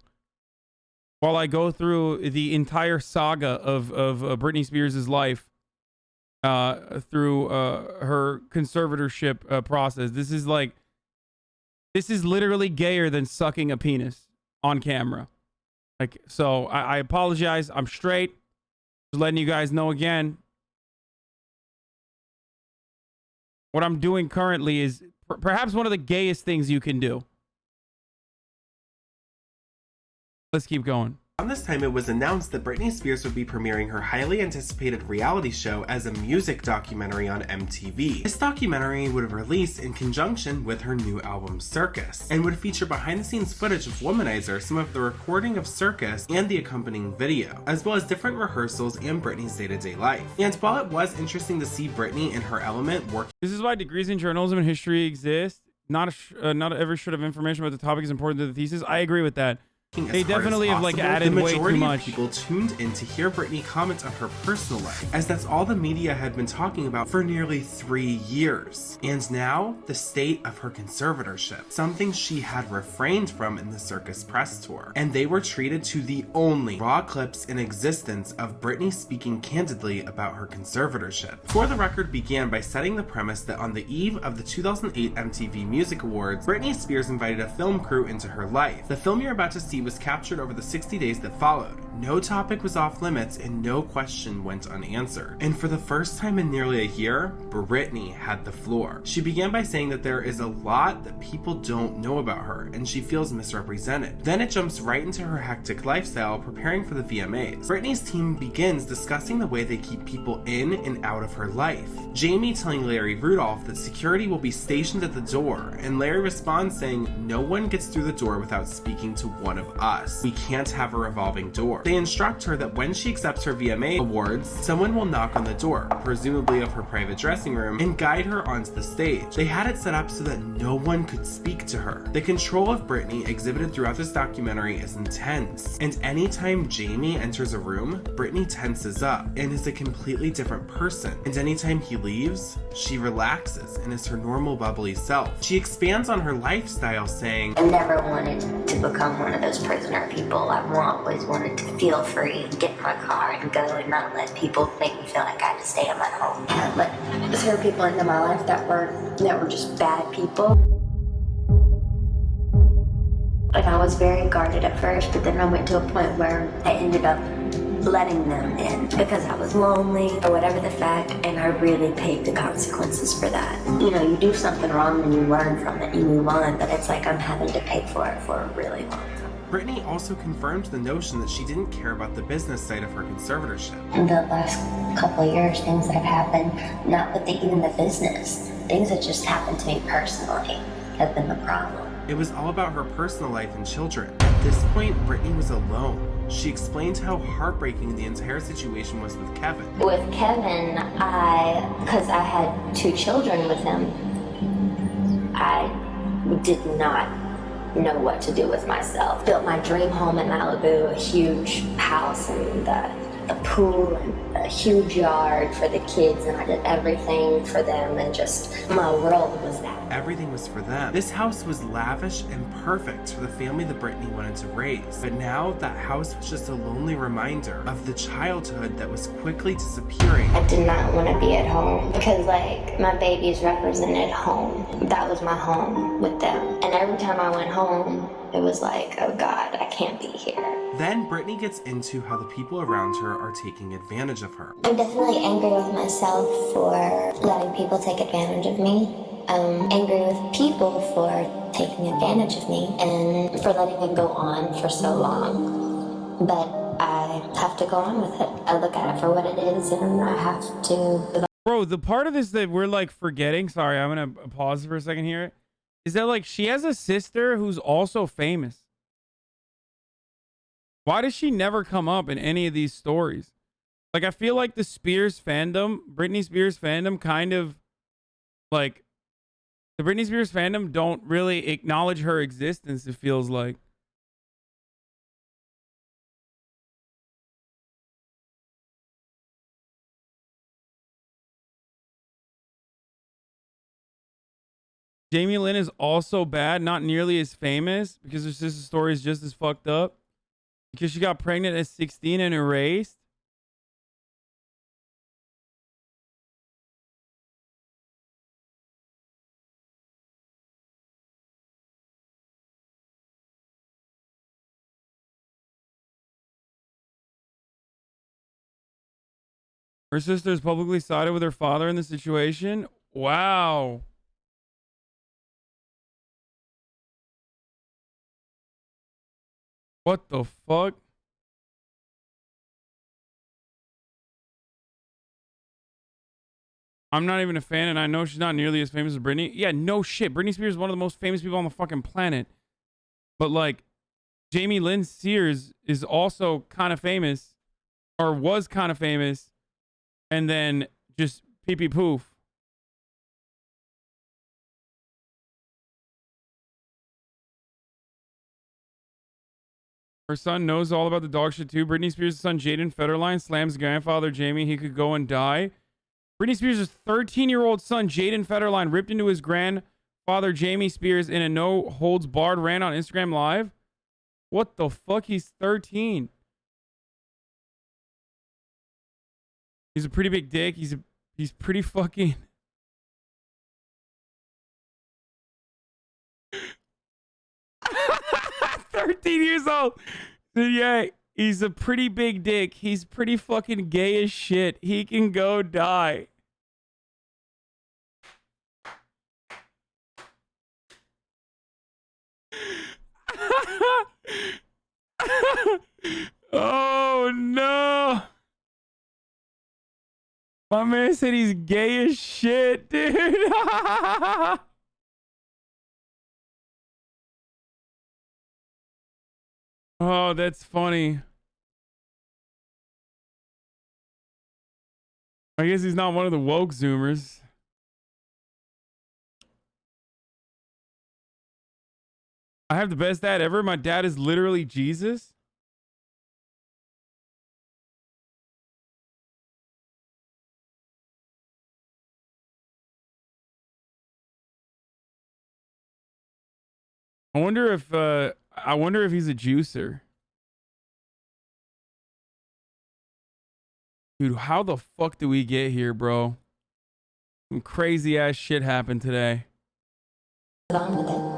the entire saga of Britney Spears' life through her conservatorship process. This is literally gayer than sucking a penis on camera. Like, so I apologize. I'm straight. Just letting you guys know again. What I'm doing currently is perhaps one of the gayest things you can do. Let's keep going. Around this time, it was announced that Britney Spears would be premiering her highly anticipated reality show as a music documentary on MTV. This documentary would release in conjunction with her new album Circus, and would feature behind-the-scenes footage of Womanizer, some of the recording of Circus, and the accompanying video, as well as different rehearsals and Britney's day-to-day life. And while it was interesting to see Britney in her element working— This is why degrees in journalism and history exist. Not every shred of information about the topic is important to the thesis. I agree with that. They definitely have like added way too much. The majority of people tuned in to hear Britney comment on her personal life, as that's all the media had been talking about for nearly 3 years. And now, the state of her conservatorship, something she had refrained from in the Circus press tour. And they were treated to the only raw clips in existence of Britney speaking candidly about her conservatorship. For the Record began by setting the premise that on the eve of the 2008 MTV Music Awards, Britney Spears invited a film crew into her life. The film you're about to see was captured over the 60 days that followed. No topic was off limits and no question went unanswered. And for the first time in nearly a year, Britney had the floor. She began by saying that there is a lot that people don't know about her and she feels misrepresented. Then it jumps right into her hectic lifestyle preparing for the VMAs. Britney's team begins discussing the way they keep people in and out of her life. Jamie telling Larry Rudolph that security will be stationed at the door, and Larry responds saying, "No one gets through the door without speaking to one of us. We can't have a revolving door." They instruct her that when she accepts her VMA awards, someone will knock on the door, presumably of her private dressing room, and guide her onto the stage. They had it set up so that no one could speak to her. The control of Britney exhibited throughout this documentary is intense, and anytime Jamie enters a room, Britney tenses up and is a completely different person. And anytime he leaves, she relaxes and is her normal bubbly self. She expands on her lifestyle saying, "I never wanted to become one of those prisoner people. I've always wanted to feel free, get in my car and go and not let people make me feel like I had to stay in my home. I let certain people into my life that were just bad people. And I was very guarded at first, but then I went to a point where I ended up letting them in because I was lonely or whatever the fact, and I really paid the consequences for that. You know, you do something wrong and you learn from it, you move on, but it's like I'm having to pay for it for a really long time." Britney also confirmed the notion that she didn't care about the business side of her conservatorship. In the last couple of years, things that have happened, not with even the business, things that just happened to me personally have been the problem. It was all about her personal life and children. At this point, Britney was alone. She explained how heartbreaking the entire situation was with Kevin. With Kevin, because I had 2 children with him, I did not know what to do with myself. Built my dream home in Malibu, a huge house and the pool and a huge yard for the kids, and I did everything for them, and just my world was that. Everything was for them. This house was lavish and perfect for the family that Britney wanted to raise. But now that house was just a lonely reminder of the childhood that was quickly disappearing. I did not want to be at home because like my babies represented home. That was my home with them. And every time I went home, it was like, oh God, I can't be here. Then Britney gets into how the people around her are taking advantage of her. I'm definitely angry with myself for letting people take advantage of me. I'm angry with people for taking advantage of me and for letting it go on for so long. But I have to go on with it. I look at it for what it is, and I have to. Bro, the part of this that we're like forgetting, sorry, I'm gonna pause for a second here, is that like she has a sister who's also famous. Why does she never come up in any of these stories? Like, I feel like the Spears fandom, Britney Spears fandom, kind of like the Britney Spears fandom don't really acknowledge her existence, it feels like. Jamie Lynn is also bad, not nearly as famous because her sister's story is just as fucked up. Because she got pregnant at 16 and erased. Her sister's publicly sided with her father in the situation. Wow. What the fuck? I'm not even a fan, and I know she's not nearly as famous as Britney. Yeah, no shit. Britney Spears is one of the most famous people on the fucking planet. But like, Jamie Lynn Spears is also kind of famous, or was kind of famous, and then just pee-pee poof. Her son knows all about the dog shit too. Britney Spears' son Jaden Federline slams grandfather Jamie. He could go and die. Britney Spears' 13-year-old son Jaden Federline ripped into his grandfather Jamie Spears in a no-holds-barred rant on Instagram Live. What the fuck? He's 13. He's a pretty big dick. He's pretty fucking... 13 years old. Yeah, he's a pretty big dick. He's pretty fucking gay as shit. He can go die. Oh no. My man said he's gay as shit, dude. Oh, that's funny. I guess he's not one of the woke Zoomers. I have the best dad ever. My dad is literally Jesus. I wonder if he's a juicer. Dude, how the fuck did we get here, bro? Some crazy ass shit happened today.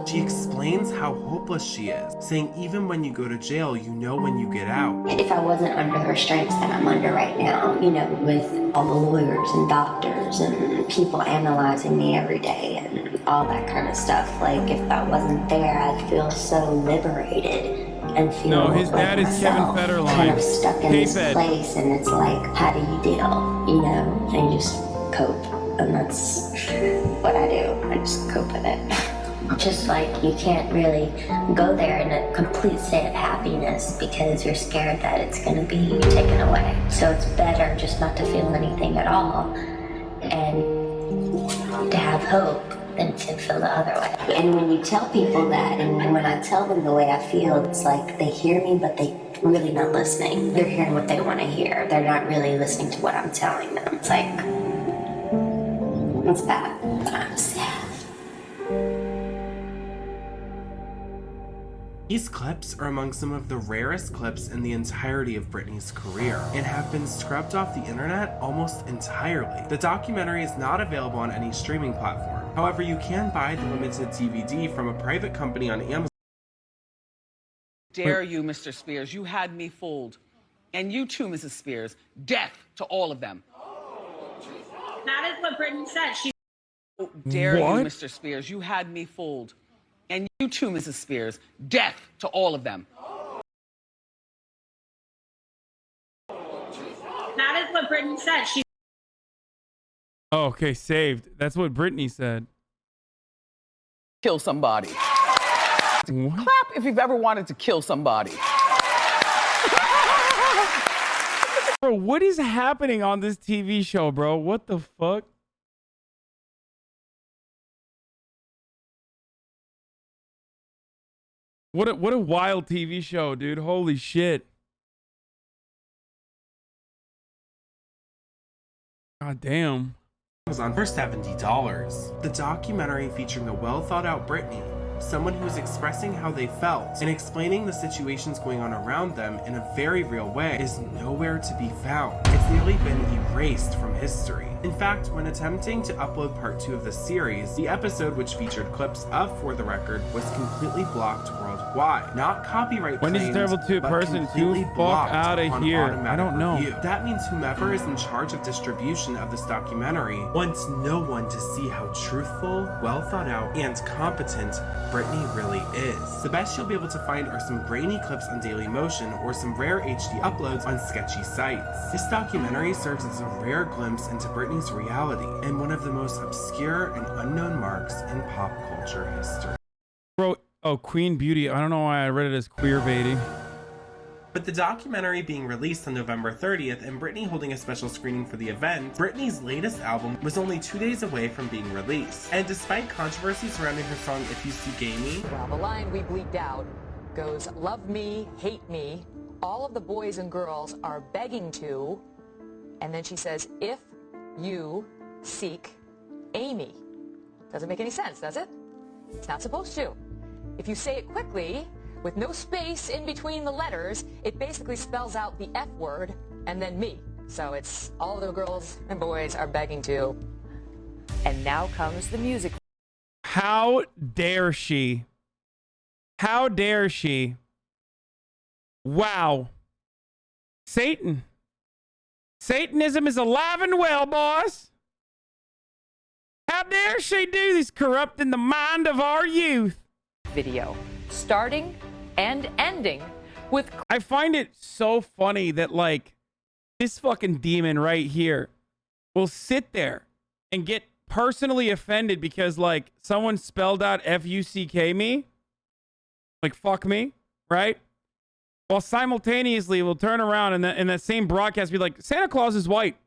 She explains how hopeless she is, saying even when you go to jail, you know when you get out. If I wasn't under her stripes that I'm under right now, you know, with all the lawyers and doctors and people analyzing me every day and all that kind of stuff, like if that wasn't there, I'd feel so liberated and feel no, his like dad is Kevin myself, Federline. kind of stuck in this place, and it's like, how do you deal, you know, and you just cope, and that's what I do. I just cope with it. Just like you can't really go there in a complete state of happiness because you're scared that it's going to be taken away. So it's better just not to feel anything at all and to have hope than to feel the other way. And when you tell people that, and when I tell them the way I feel, it's like they hear me, but they really not listening. They're hearing what they want to hear. They're not really listening to what I'm telling them. It's like, it's bad. I'm sad. These clips are among some of the rarest clips in the entirety of Britney's career and have been scrubbed off the internet almost entirely. The documentary is not available on any streaming platform. However, you can buy the limited DVD from a private company on Amazon. Dare you, Mr. Spears? You had me fooled. And you too, Mrs. Spears. Death to all of them. That is what Britney said. She Dare you, Mr. Spears? You had me fooled. And you too, Mrs. Spears. Death to all of them. That is what Britney said. She Oh, okay, saved. That's what Britney said. Kill somebody. Clap if you've ever wanted to kill somebody. Bro, what is happening on this TV show, bro? What the fuck? What a wild TV show, dude. Holy shit. God damn. Amazon for $70. The documentary featuring a well-thought-out Britney, someone who is expressing how they felt and explaining the situations going on around them in a very real way, is nowhere to be found. It's nearly been erased from history. In fact, when attempting to upload part 2 of the series, the episode which featured clips of For the Record was completely blocked worldwide. Why? Not copyright When is claims, a terrible but person to completely fuck blocked out of on here? I automatic don't know. review. That means whomever is in charge of distribution of this documentary wants no one to see how truthful, well thought out, and competent Britney really is. The best you'll be able to find are some grainy clips on Dailymotion or some rare HD uploads on sketchy sites. This documentary serves as a rare glimpse into Britney's reality and one of the most obscure and unknown marks in pop culture history. Bro, oh, Queen Beauty. I don't know why I read it as queer baiting. With the documentary being released on November 30th and Britney holding a special screening for the event, Britney's latest album was only 2 days away from being released. And despite controversy surrounding her song If You See Gamey, well, the line we bleeped out goes, love me, hate me, all of the boys and girls are begging to, and then she says, if you seek Amy. Doesn't make any sense, does it? It's not supposed to. If you say it quickly, with no space in between the letters, it basically spells out the F word and then me. So it's all the girls and boys are begging to. And now comes the music. How dare she? How dare she? Wow. Satan. Satanism is alive and well, boys. How dare she do this, corrupting the mind of our youth? Video starting and ending with. I find it so funny that, like, this fucking demon right here will sit there and get personally offended because, like, someone spelled out F-U-C-K me, like, fuck me, right? While simultaneously will turn around and in that same broadcast be like, Santa Claus is white.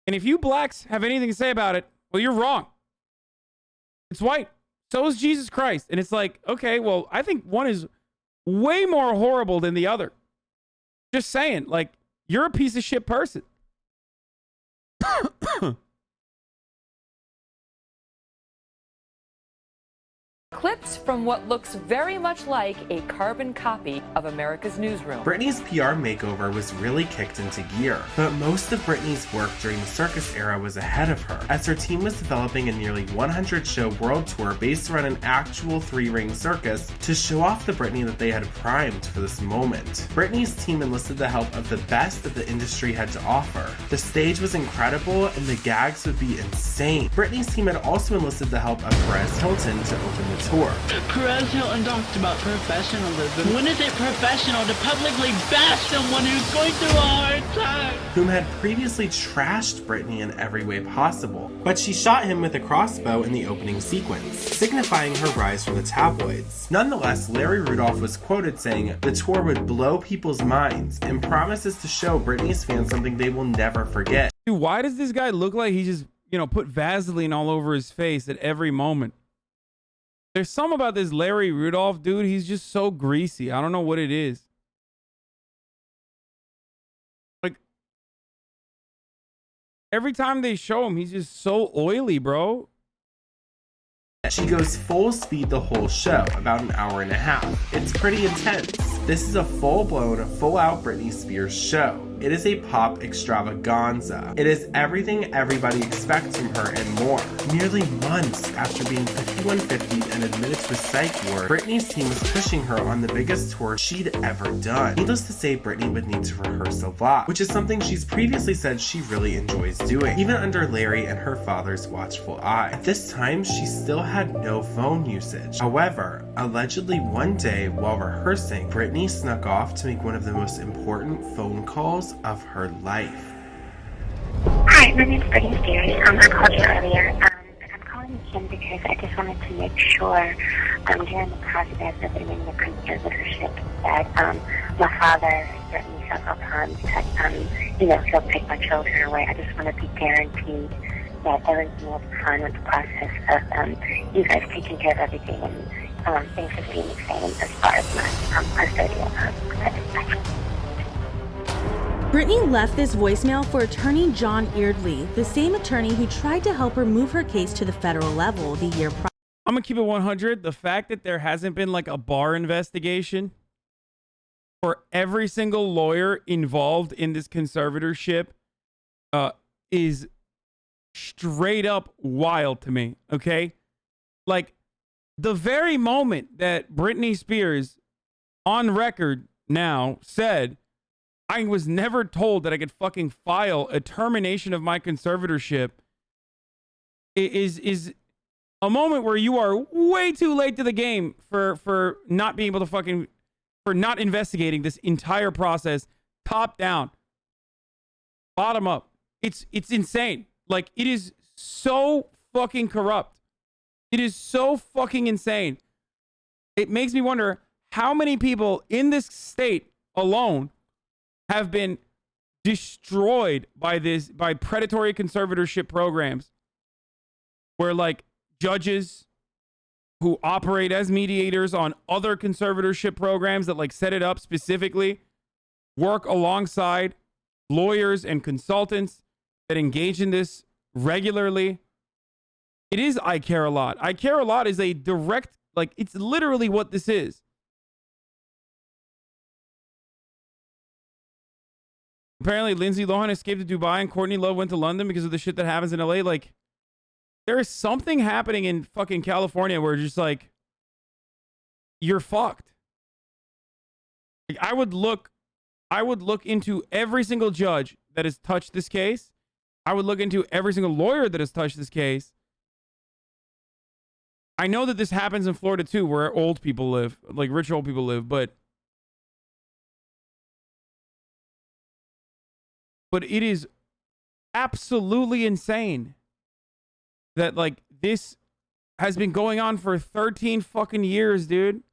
And if you blacks have anything to say about it, well, you're wrong. It's white. So is Jesus Christ. And it's like, okay, well, I think one is way more horrible than the other. Just saying, like, you're a piece of shit person. Clips from what looks very much like a carbon copy of America's Newsroom. Britney's PR makeover was really kicked into gear, but most of Britney's work during the circus era was ahead of her, as her team was developing a nearly 100-show world tour based around an actual 3-ring circus to show off the Britney that they had primed for this moment. Britney's team enlisted the help of the best that the industry had to offer. The stage was incredible and the gags would be insane. Britney's team had also enlisted the help of Perez Hilton to open the tour. Perez Hilton talks about professionalism. When is it professional to publicly bash someone who's going through a hard time? Whom had previously trashed Britney in every way possible, but she shot him with a crossbow in the opening sequence, signifying her rise from the tabloids. Nonetheless, Larry Rudolph was quoted saying, the tour would blow people's minds and promises to show Britney's fans something they will never forget. Dude, why does this guy look like he just, put Vaseline all over his face at every moment? There's something about this Larry Rudolph dude. He's just so greasy. I don't know what it is. Like, every time they show him, he's just so oily, bro. She goes full speed the whole show, about an hour and a half. It's pretty intense. This is a full-blown, full-out Britney Spears show. It is a pop extravaganza. It is everything everybody expects from her and more. Nearly months after being 5150 and admitted to a psych ward, Britney's team was pushing her on the biggest tour she'd ever done. Needless to say, Britney would need to rehearse a lot, which is something she's previously said she really enjoys doing, even under Larry and her father's watchful eye. At this time, she still had no phone usage. However, allegedly one day while rehearsing, Britney snuck off to make one of the most important phone calls of her life. Hi, my name's Britney Spears. I called you earlier. I'm calling again because I just wanted to make sure during the process of ending the conservatorship that my father certainly several times that he'll take my children away. I just want to be guaranteed that everything will be fine with the process of you guys taking care of everything and things just being the same as far as my custodial Britney left this voicemail for attorney John Eardley, the same attorney who tried to help her move her case to the federal level the year prior. I'm gonna keep it 100. The fact that there hasn't been like a bar investigation for every single lawyer involved in this conservatorship is straight up wild to me. Okay, like the very moment that Britney Spears, on record now, said, I was never told that I could fucking file a termination of my conservatorship, is a moment where you are way too late to the game for not being able to fucking, for not investigating this entire process top down, bottom up. It's insane. Like, it is so fucking corrupt. It is so fucking insane. It makes me wonder how many people in this state alone have been destroyed by predatory conservatorship programs where, like, judges who operate as mediators on other conservatorship programs that, like, set it up specifically work alongside lawyers and consultants that engage in this regularly. It is I Care a Lot. I Care a Lot is a direct, like, it's literally what this is. Apparently, Lindsay Lohan escaped to Dubai and Courtney Love went to London because of the shit that happens in LA. Like, there is something happening in fucking California where just, like, you're fucked. Like, I would look into every single judge that has touched this case. I would look into every single lawyer that has touched this case. I know that this happens in Florida too, where old people live, like rich old people live, but it is absolutely insane that, like, this has been going on for 13 fucking years, dude.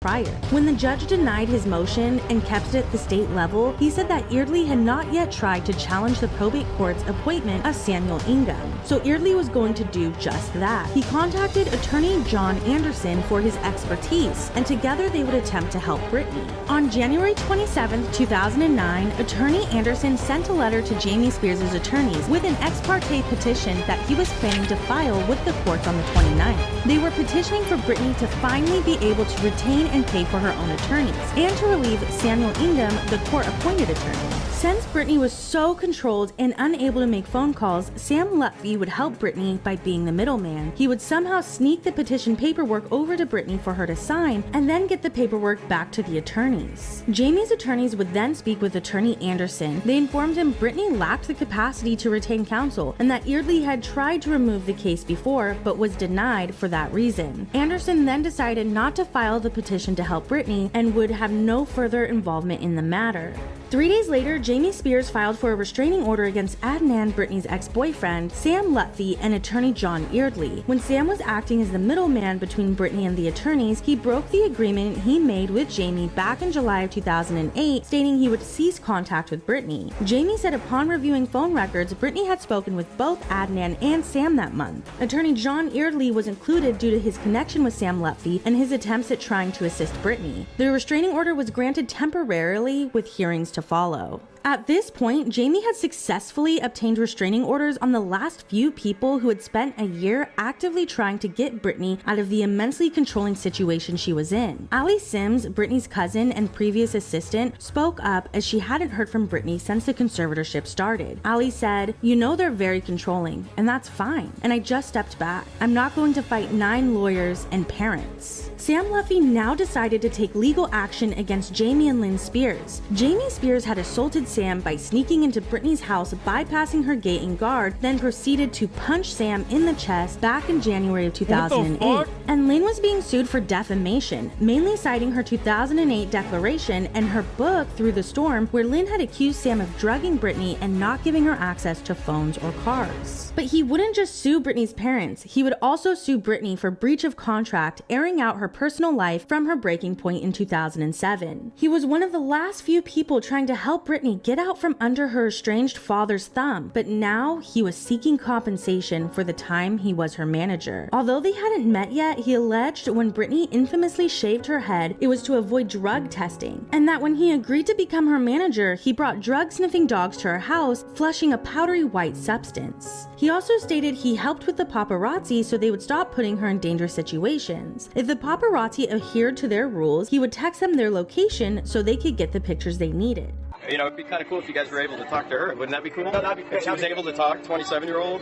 Prior. When the judge denied his motion and kept it at the state level, he said that Eardley had not yet tried to challenge the probate court's appointment of Samuel Ingham, so Eardley was going to do just that. He contacted attorney John Anderson for his expertise, and together they would attempt to help Britney. On January 27, 2009, attorney Anderson sent a letter to Jamie Spears' attorneys with an ex parte petition that he was planning to file with the courts on the 29th. They were petitioning for Britney to finally be able to retain and pay for her own attorneys, and to relieve Samuel Ingham, the court-appointed attorney. Since Britney was so controlled and unable to make phone calls, Sam Lutfi would help Britney by being the middleman. He would somehow sneak the petition paperwork over to Britney for her to sign, and then get the paperwork back to the attorneys. Jamie's attorneys would then speak with attorney Anderson. They informed him Britney lacked the capacity to retain counsel, and that Eardley had tried to remove the case before, but was denied for that reason. Anderson then decided not to file the petition to help Britney, and would have no further involvement in the matter. 3 days later, Jamie Spears filed for a restraining order against Adnan, Britney's ex-boyfriend, Sam Lutfi, and attorney John Eardley. When Sam was acting as the middleman between Britney and the attorneys, he broke the agreement he made with Jamie back in July of 2008, stating he would cease contact with Britney. Jamie said upon reviewing phone records, Britney had spoken with both Adnan and Sam that month. Attorney John Eardley was included due to his connection with Sam Lutfi and his attempts at trying to assist Britney. The restraining order was granted temporarily with hearings to follow. At this point, Jamie had successfully obtained restraining orders on the last few people who had spent a year actively trying to get Britney out of the immensely controlling situation she was in. Allie Sims, Britney's cousin and previous assistant, spoke up as she hadn't heard from Britney since the conservatorship started. Allie said, "You know they're very controlling, and that's fine. And I just stepped back. I'm not going to fight 9 lawyers and parents." Sam Lutfi now decided to take legal action against Jamie and Lynn Spears. Jamie Spears had assaulted Sam by sneaking into Britney's house, bypassing her gate and guard, then proceeded to punch Sam in the chest back in January of 2008. And Lynn was being sued for defamation, mainly citing her 2008 declaration and her book Through the Storm, where Lynn had accused Sam of drugging Britney and not giving her access to phones or cars. But he wouldn't just sue Britney's parents, he would also sue Britney for breach of contract, airing out her personal life from her breaking point in 2007. He was one of the last few people trying to help Britney get out from under her estranged father's thumb, but now he was seeking compensation for the time he was her manager. Although they hadn't met yet, he alleged when Britney infamously shaved her head, it was to avoid drug testing, and that when he agreed to become her manager, he brought drug-sniffing dogs to her house, flushing a powdery white substance. He also stated he helped with the paparazzi so they would stop putting her in dangerous situations. If the paparazzi adhered to their rules, he would text them their location so they could get the pictures they needed. You know, it'd be kind of cool if you guys were able to talk to her. Wouldn't that be cool? No, that'd be cool. If she was able to talk, 27-year-old.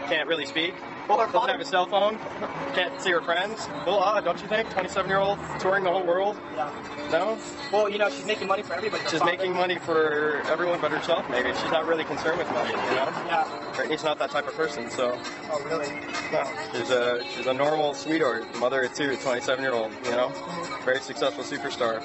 can't really speak, doesn't have a cell phone, can't see her friends. A little odd, don't you think? 27-year-old touring the whole world? Yeah. No? Well, you know, she's making money for everybody. She's making money for everyone but herself, maybe. She's not really concerned with money, you know? Yeah. Britney's not that type of person, so... Oh, really? No. She's a normal sweetheart, mother of two, 27-year-old, you know? Very successful superstar.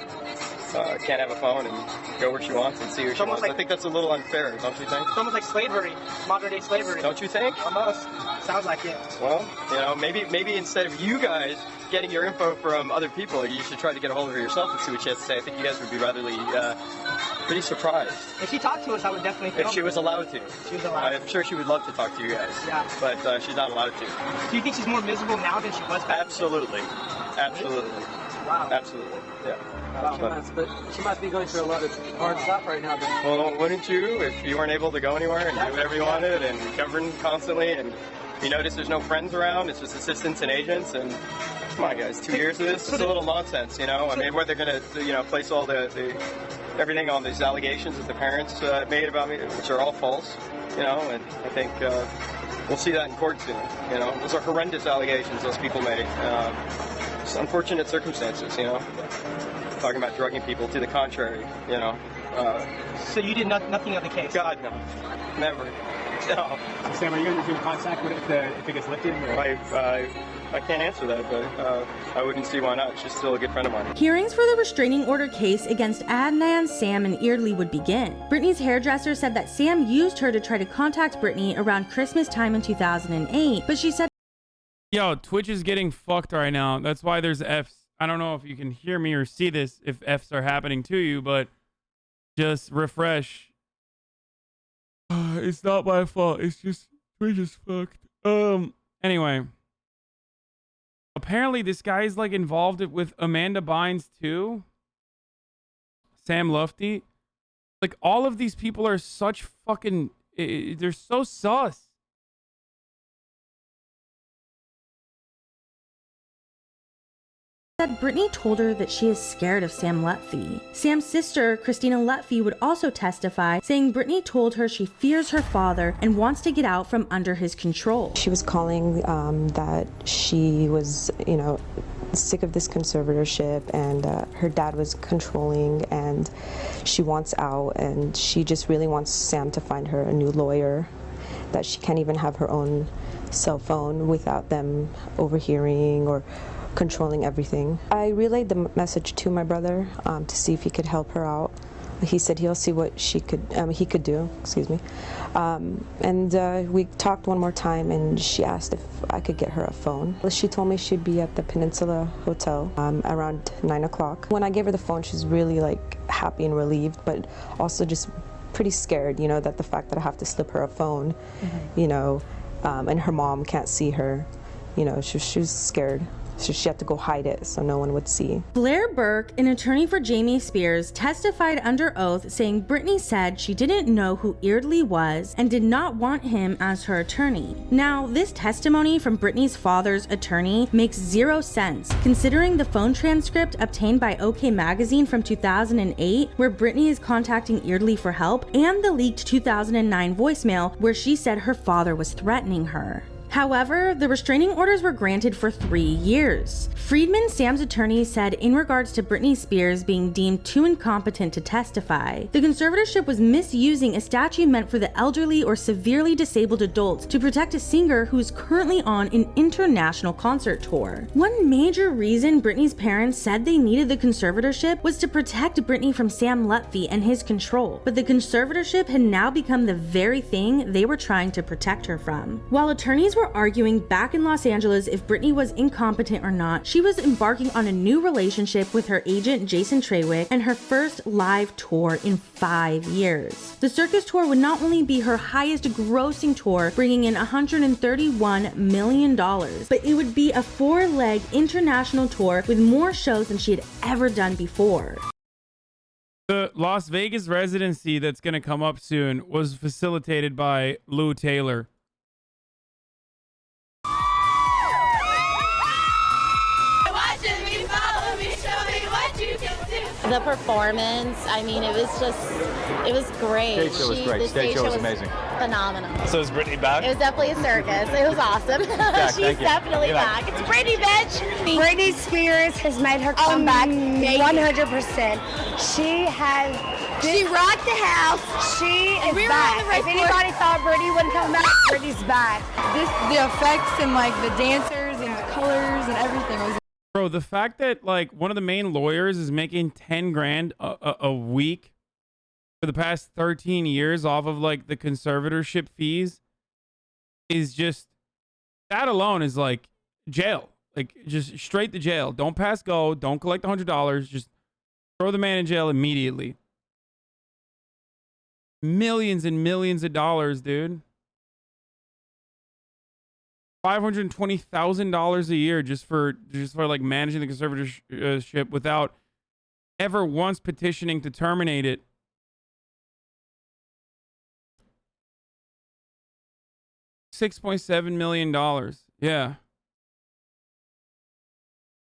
Can't have a phone and go where she wants and see who she wants. I think that's a little unfair, don't you think? It's almost like slavery, modern day slavery. Don't you think? Almost. Sounds like it. Well, you know, maybe instead of you guys getting your info from other people, you should try to get a hold of her yourself and see what she has to say. I think you guys would be rather pretty surprised. If she talked to us, I would definitely film If she was allowed to. She was allowed. I'm sure she would love to talk to you guys. Yeah. But she's not allowed to. Do you think she's more miserable now than she was back? Absolutely. Absolutely. Wow. Absolutely. Yeah. But she must be going through a lot of hard stuff right now. Well, wouldn't you if you weren't able to go anywhere and do whatever you wanted and govern constantly and you notice there's no friends around, it's just assistants and agents and come on guys, 2 years of this is a little nonsense, you know? I mean, where they're going to, you know, place all the everything on these allegations that the parents made about me, which are all false, you know, and I think we'll see that in court soon, you know? Those are horrendous allegations those people made. It's unfortunate circumstances, you know? Talking about drugging people, to the contrary, you know. So you did nothing of the case? God, no. Never. No. Sam, are you going to do contact with it if it gets lifted? I can't answer that, but I wouldn't see why not. She's still a good friend of mine. Hearings for the restraining order case against Adnan, Sam, and Eardley would begin. Britney's hairdresser said that Sam used her to try to contact Britney around Christmas time in 2008, but she said, Yo, Twitch is getting fucked right now. That's why there's Fs. I don't know if you can hear me or see this, if Fs are happening to you, but just refresh. It's not my fault. It's just Twitch is fucked. Anyway. Apparently this guy is like involved with Amanda Bynes too. Sam Lufty. Like all of these people are such fucking, they're so sus. Said Britney told her that she is scared of Sam Lutfi. Sam's sister, Christina Lutfi, would also testify, saying Britney told her she fears her father and wants to get out from under his control. She was calling that she was, you know, sick of this conservatorship and her dad was controlling and she wants out and she just really wants Sam to find her a new lawyer, that she can't even have her own cell phone without them overhearing or controlling everything. I relayed the message to my brother to see if he could help her out. He said he'll see what he could do, excuse me. And we talked one more time and she asked if I could get her a phone. She told me she'd be at the Peninsula Hotel around 9 o'clock. When I gave her the phone, she's really like happy and relieved, but also just pretty scared, you know, that the fact that I have to slip her a phone, you know, and her mom can't see her, you know, she was scared. So she had to go hide it so no one would see. Blair Burke, an attorney for Jamie Spears, testified under oath saying Britney said she didn't know who Eardley was and did not want him as her attorney. Now, this testimony from Britney's father's attorney makes zero sense, considering the phone transcript obtained by OK Magazine from 2008, where Britney is contacting Eardley for help, and the leaked 2009 voicemail where she said her father was threatening her. However, the restraining orders were granted for 3 years. Friedman, Sam's attorney, said in regards to Britney Spears being deemed too incompetent to testify, the conservatorship was misusing a statute meant for the elderly or severely disabled adults to protect a singer who is currently on an international concert tour. One major reason Britney's parents said they needed the conservatorship was to protect Britney from Sam Lutfi and his control, but the conservatorship had now become the very thing they were trying to protect her from. While attorneys were arguing back in Los Angeles if Britney was incompetent or not, she was embarking on a new relationship with her agent Jason Trawick and her first live tour in 5 years. The circus tour would not only be her highest grossing tour, bringing in $131 million, but it would be a 4-leg international tour with more shows than she had ever done before. The Las Vegas residency that's going to come up soon was facilitated by Lou Taylor. The The performance, I mean, it was great. Stage show was great. The Stage show was amazing. Phenomenal. So is Britney back? It was definitely a circus. It was awesome. She's definitely back. It's Britney, bitch. Britney Spears has made her comeback 100%. She rocked the house. She is back. If anybody thought Britney wouldn't come back, Britney's back. The effects and like the dancers and the colors and everything was. Bro, the fact that like one of the main lawyers is making 10 grand a week for the past 13 years off of like the conservatorship fees is just, that alone is like jail. Like just straight to jail. Don't pass go. Don't collect $100. Just throw the man in jail immediately. Millions and millions of dollars, dude. $520,000 a year just for like managing the conservatorship without ever once petitioning to terminate it. $6.7 million. Yeah.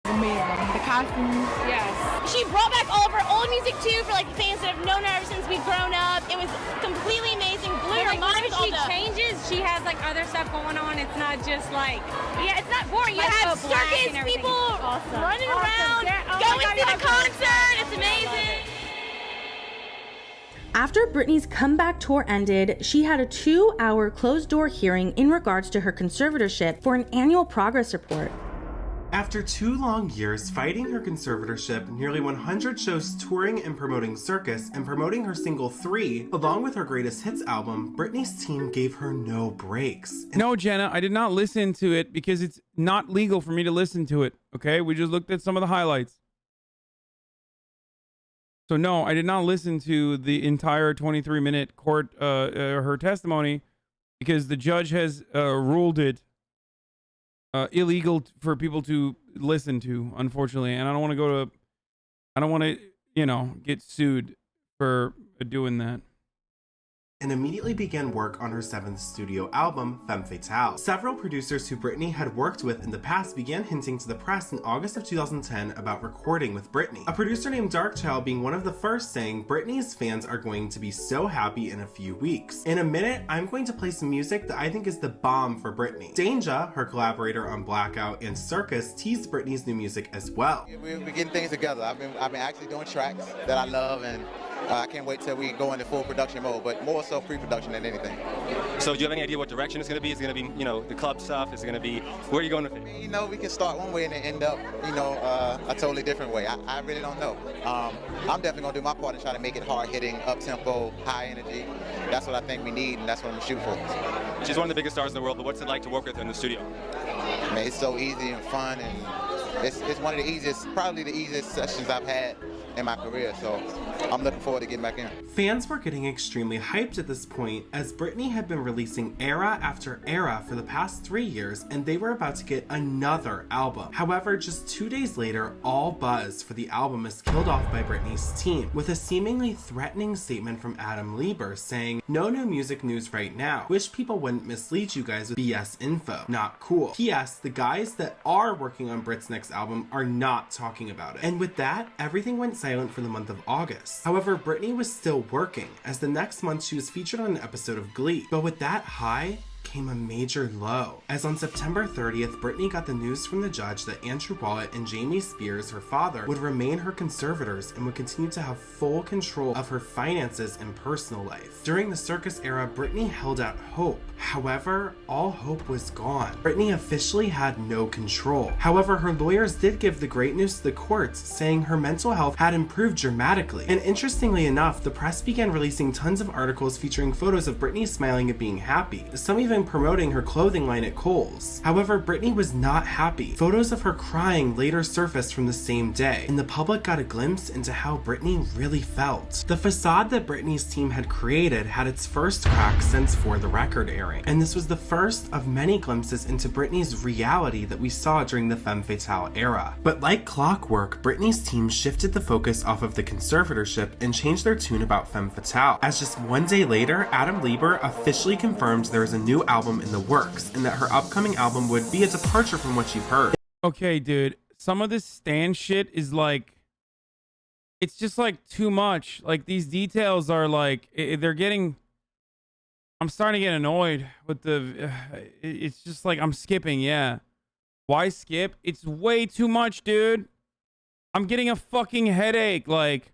Amazing. The costumes, yes. She brought back all of her old music too for like fans that have known her ever since we've grown up. It was completely amazing. Blew her mind with all she the changes, she has like other stuff going on. It's not just like, yeah, it's not boring. You like have so black circus and everything. people Awesome. running Awesome. around, Oh going my to God, the concert. It's amazing. After Britney's comeback tour ended, she had a 2-hour closed-door hearing in regards to her conservatorship for an annual progress report. After 2 long years fighting her conservatorship, nearly 100 shows touring and promoting Circus, and promoting her single 3, along with her greatest hits album, Britney's team gave her no breaks. No, Jenna, I did not listen to it because it's not legal for me to listen to it, okay? We just looked at some of the highlights. So no, I did not listen to the entire 23-minute court, her testimony, because the judge has ruled it illegal for people to listen to, unfortunately. And I don't want to get sued for doing that. And immediately began work on her 7th studio album, Femme Fatale. Several producers who Britney had worked with in the past began hinting to the press in August of 2010 about recording with Britney. A producer named Darkchild being one of the first, saying, "Britney's fans are going to be so happy in a few weeks. In a minute, I'm going to play some music that I think is the bomb for Britney." Danja, her collaborator on Blackout and Circus, teased Britney's new music as well. We're getting things together. I've been actually doing tracks that I love, and I can't wait till we go into full production mode, but more so pre-production than anything. So do you have any idea what direction it's going to be? Is it going to be, the club stuff? Is it going to be, where are you going with it? We can start one way and then end up, a totally different way. I really don't know. I'm definitely going to do my part and try to make it hard-hitting, up-tempo, high energy. That's what I think we need, and that's what I'm shooting for. She's one of the biggest stars in the world, but what's it like to work with her in the studio? Man, it's so easy and fun, and it's one of the easiest, probably the easiest sessions I've had in my career, so I'm looking forward to getting back in. Fans were getting extremely hyped at this point, as Britney had been releasing era after era for the past 3 years, and they were about to get another album. However, just 2 days later, all buzz for the album is killed off by Britney's team, with a seemingly threatening statement from Adam Lieber saying, "No new music news right now. Wish people wouldn't mislead you guys with BS info. Not cool. P.S. The guys that are working on Brit's next album are not talking about it." And with that, everything went silent for the month of August. However, Britney was still working, as the next month she was featured on an episode of Glee. But with that high came a major low, as on September 30th, Britney got the news from the judge that Andrew Wallet and Jamie Spears, her father, would remain her conservators and would continue to have full control of her finances and personal life. During the Circus era, Britney held out hope. However, all hope was gone. Britney officially had no control. However, her lawyers did give the great news to the courts, saying her mental health had improved dramatically. And interestingly enough, the press began releasing tons of articles featuring photos of Britney smiling and being happy, some even promoting her clothing line at Kohl's. However, Britney was not happy. Photos of her crying later surfaced from the same day, and the public got a glimpse into how Britney really felt. The facade that Britney's team had created had its first crack since For the Record airing, and this was the first of many glimpses into Britney's reality that we saw during the Femme Fatale era. But like clockwork, Britney's team shifted the focus off of the conservatorship and changed their tune about Femme Fatale, as just 1 day later, Adam Lieber officially confirmed there is a new album in the works, and that her upcoming album would be a departure from what you've heard. Okay, dude. Some of this Stan shit is like it's just like too much. Like these details are like they're getting. I'm starting to get annoyed with the. It's just like I'm skipping. Yeah, why skip? It's way too much, dude. I'm getting a fucking headache. Like,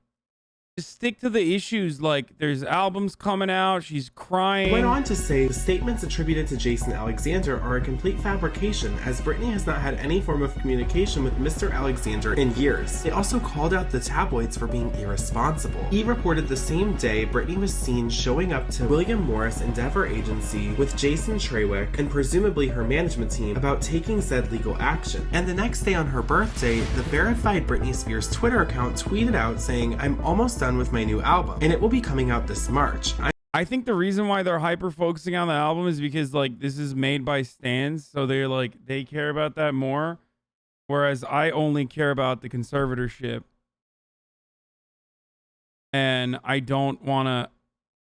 just stick to the issues. Like, there's albums coming out. She's crying. Went on to say the statements attributed to Jason Alexander are a complete fabrication, as Britney has not had any form of communication with Mr. Alexander in years. They also called out the tabloids for being irresponsible. He reported the same day Britney was seen showing up to William Morris Endeavor Agency with Jason Trawick and presumably her management team about taking said legal action. And the next day on her birthday, the verified Britney Spears Twitter account tweeted out saying, "I'm almost done with my new album, and it will be coming out this March." I think the reason why they're hyper focusing on the album is because like this is made by stans, so they're like they care about that more, whereas I only care about the conservatorship, and I don't want to.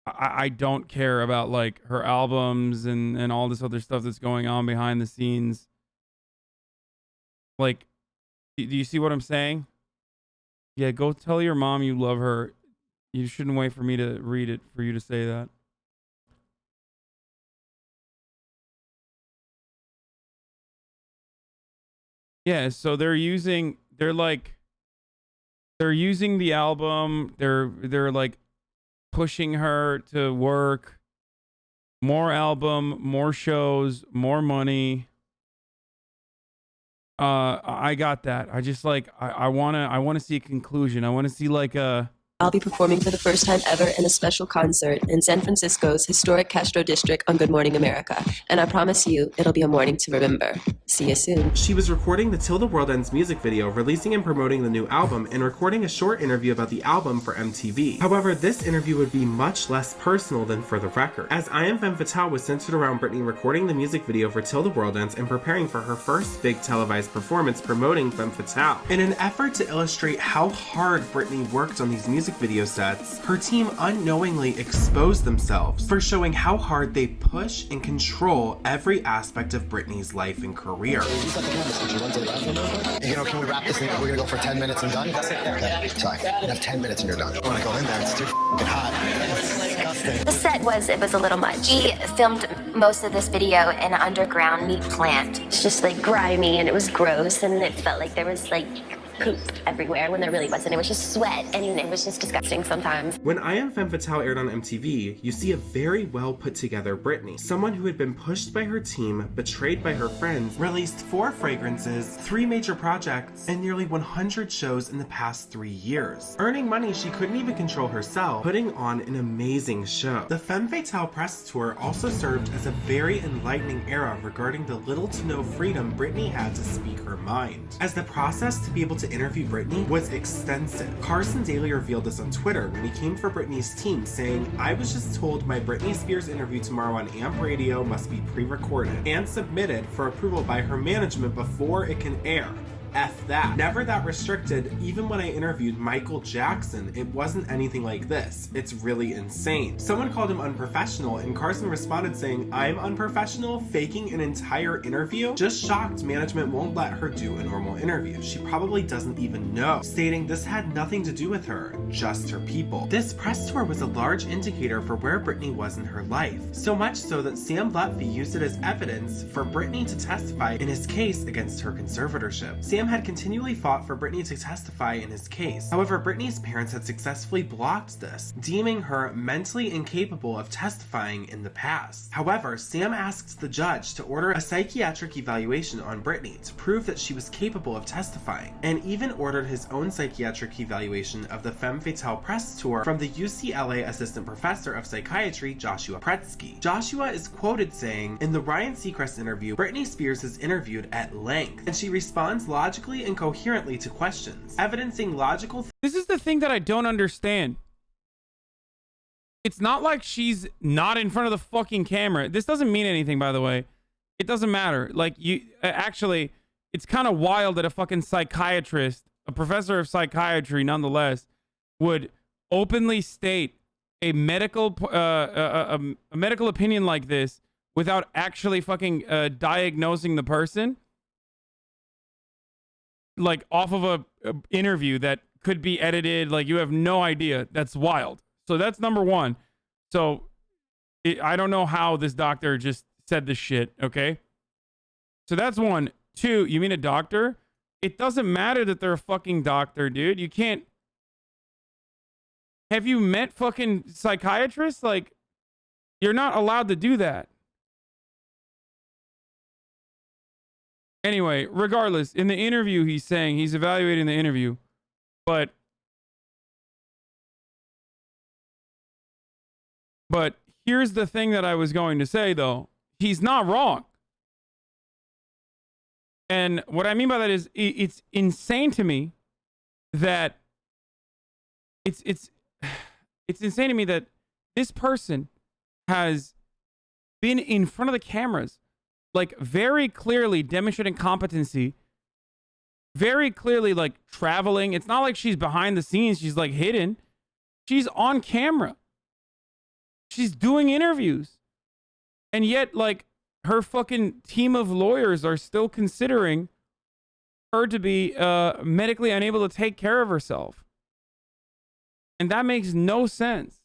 I don't care about like her albums and all this other stuff that's going on behind the scenes. Like, do you see what I'm saying? Yeah, go tell your mom you love her. You shouldn't wait for me to read it for you to say that. Yeah, so they're using the album. They're like pushing her to work. More album, more shows, more money. I got that. I just like I wanna see a conclusion. I wanna see like a. I'll be performing for the first time ever in a special concert in San Francisco's historic Castro District on Good Morning America. And I promise you, it'll be a morning to remember. See you soon. She was recording the Till the World Ends music video, releasing and promoting the new album, and recording a short interview about the album for MTV. However, this interview would be much less personal than For the Record, as I Am Femme Fatale was centered around Britney recording the music video for Till the World Ends and preparing for her first big televised performance promoting Femme Fatale. In an effort to illustrate how hard Britney worked on these music video sets, her team unknowingly exposed themselves for showing how hard they push and control every aspect of Britney's life and career. You know, can we wrap this thing up? We're gonna go for 10 minutes and done? Okay, sorry. You have 10 minutes and you're done. I wanna go in there, it's too hot. It's disgusting. The set was a little much. We filmed most of this video in an underground meat plant. It's just like grimy and it was gross and it felt like there was like poop everywhere when there really wasn't. It was just sweat and it was just disgusting sometimes. When I Am Femme Fatale aired on MTV, you see a very well put together Britney, someone who had been pushed by her team, betrayed by her friends, released 4 fragrances, 3 major projects, and nearly 100 shows in the past 3 years. Earning money she couldn't even control herself, putting on an amazing show. The Femme Fatale press tour also served as a very enlightening era regarding the little to no freedom Britney had to speak her mind, as the process to be able to interview Britney was extensive. Carson Daly revealed this on Twitter when he came for Britney's team, saying, "I was just told my Britney Spears interview tomorrow on AMP Radio must be pre-recorded and submitted for approval by her management before it can air. F that. Never that restricted. Even when I interviewed Michael Jackson, it wasn't anything like this. It's really insane." Someone called him unprofessional, and Carson responded saying, "I'm unprofessional? Faking an entire interview? Just shocked management won't let her do a normal interview. She probably doesn't even know," stating this had nothing to do with her, just her people. This press tour was a large indicator for where Britney was in her life. So much so that Sam Lutfi used it as evidence for Britney to testify in his case against her conservatorship. Sam had continually fought for Britney to testify in his case. However, Britney's parents had successfully blocked this, deeming her mentally incapable of testifying in the past. However, Sam asked the judge to order a psychiatric evaluation on Britney to prove that she was capable of testifying, and even ordered his own psychiatric evaluation of the Femme Fatale press tour from the UCLA assistant professor of psychiatry, Joshua Pretsky. Joshua is quoted saying, "In the Ryan Seacrest interview, Britney Spears is interviewed at length, and she responds logically and coherently to questions, evidencing logical." This is the thing that I don't understand. It's not like she's not in front of the fucking camera. This doesn't mean anything, by the way. It doesn't matter. Like, you actually, it's kind of wild that a fucking psychiatrist, a professor of psychiatry nonetheless, would openly state a medical opinion like this without actually fucking diagnosing the person, like off of a interview that could be edited. Like, you have no idea. That's wild. So that's number one. So I don't know how this doctor just said this shit, okay? So that's one. Two, you mean a doctor? It doesn't matter that they're a fucking doctor, dude. You can't... Have you met fucking psychiatrists? Like, you're not allowed to do that. Anyway, regardless, in the interview, he's saying he's evaluating the interview, but here's the thing that I was going to say, though. He's not wrong. And what I mean by that is it's insane to me that it's insane to me that this person has been in front of the cameras, like, very clearly demonstrating competency, very clearly, like, traveling. It's not like she's behind the scenes. She's, like, hidden. She's on camera. She's doing interviews. And yet, like, her fucking team of lawyers are still considering her to be medically unable to take care of herself. And that makes no sense.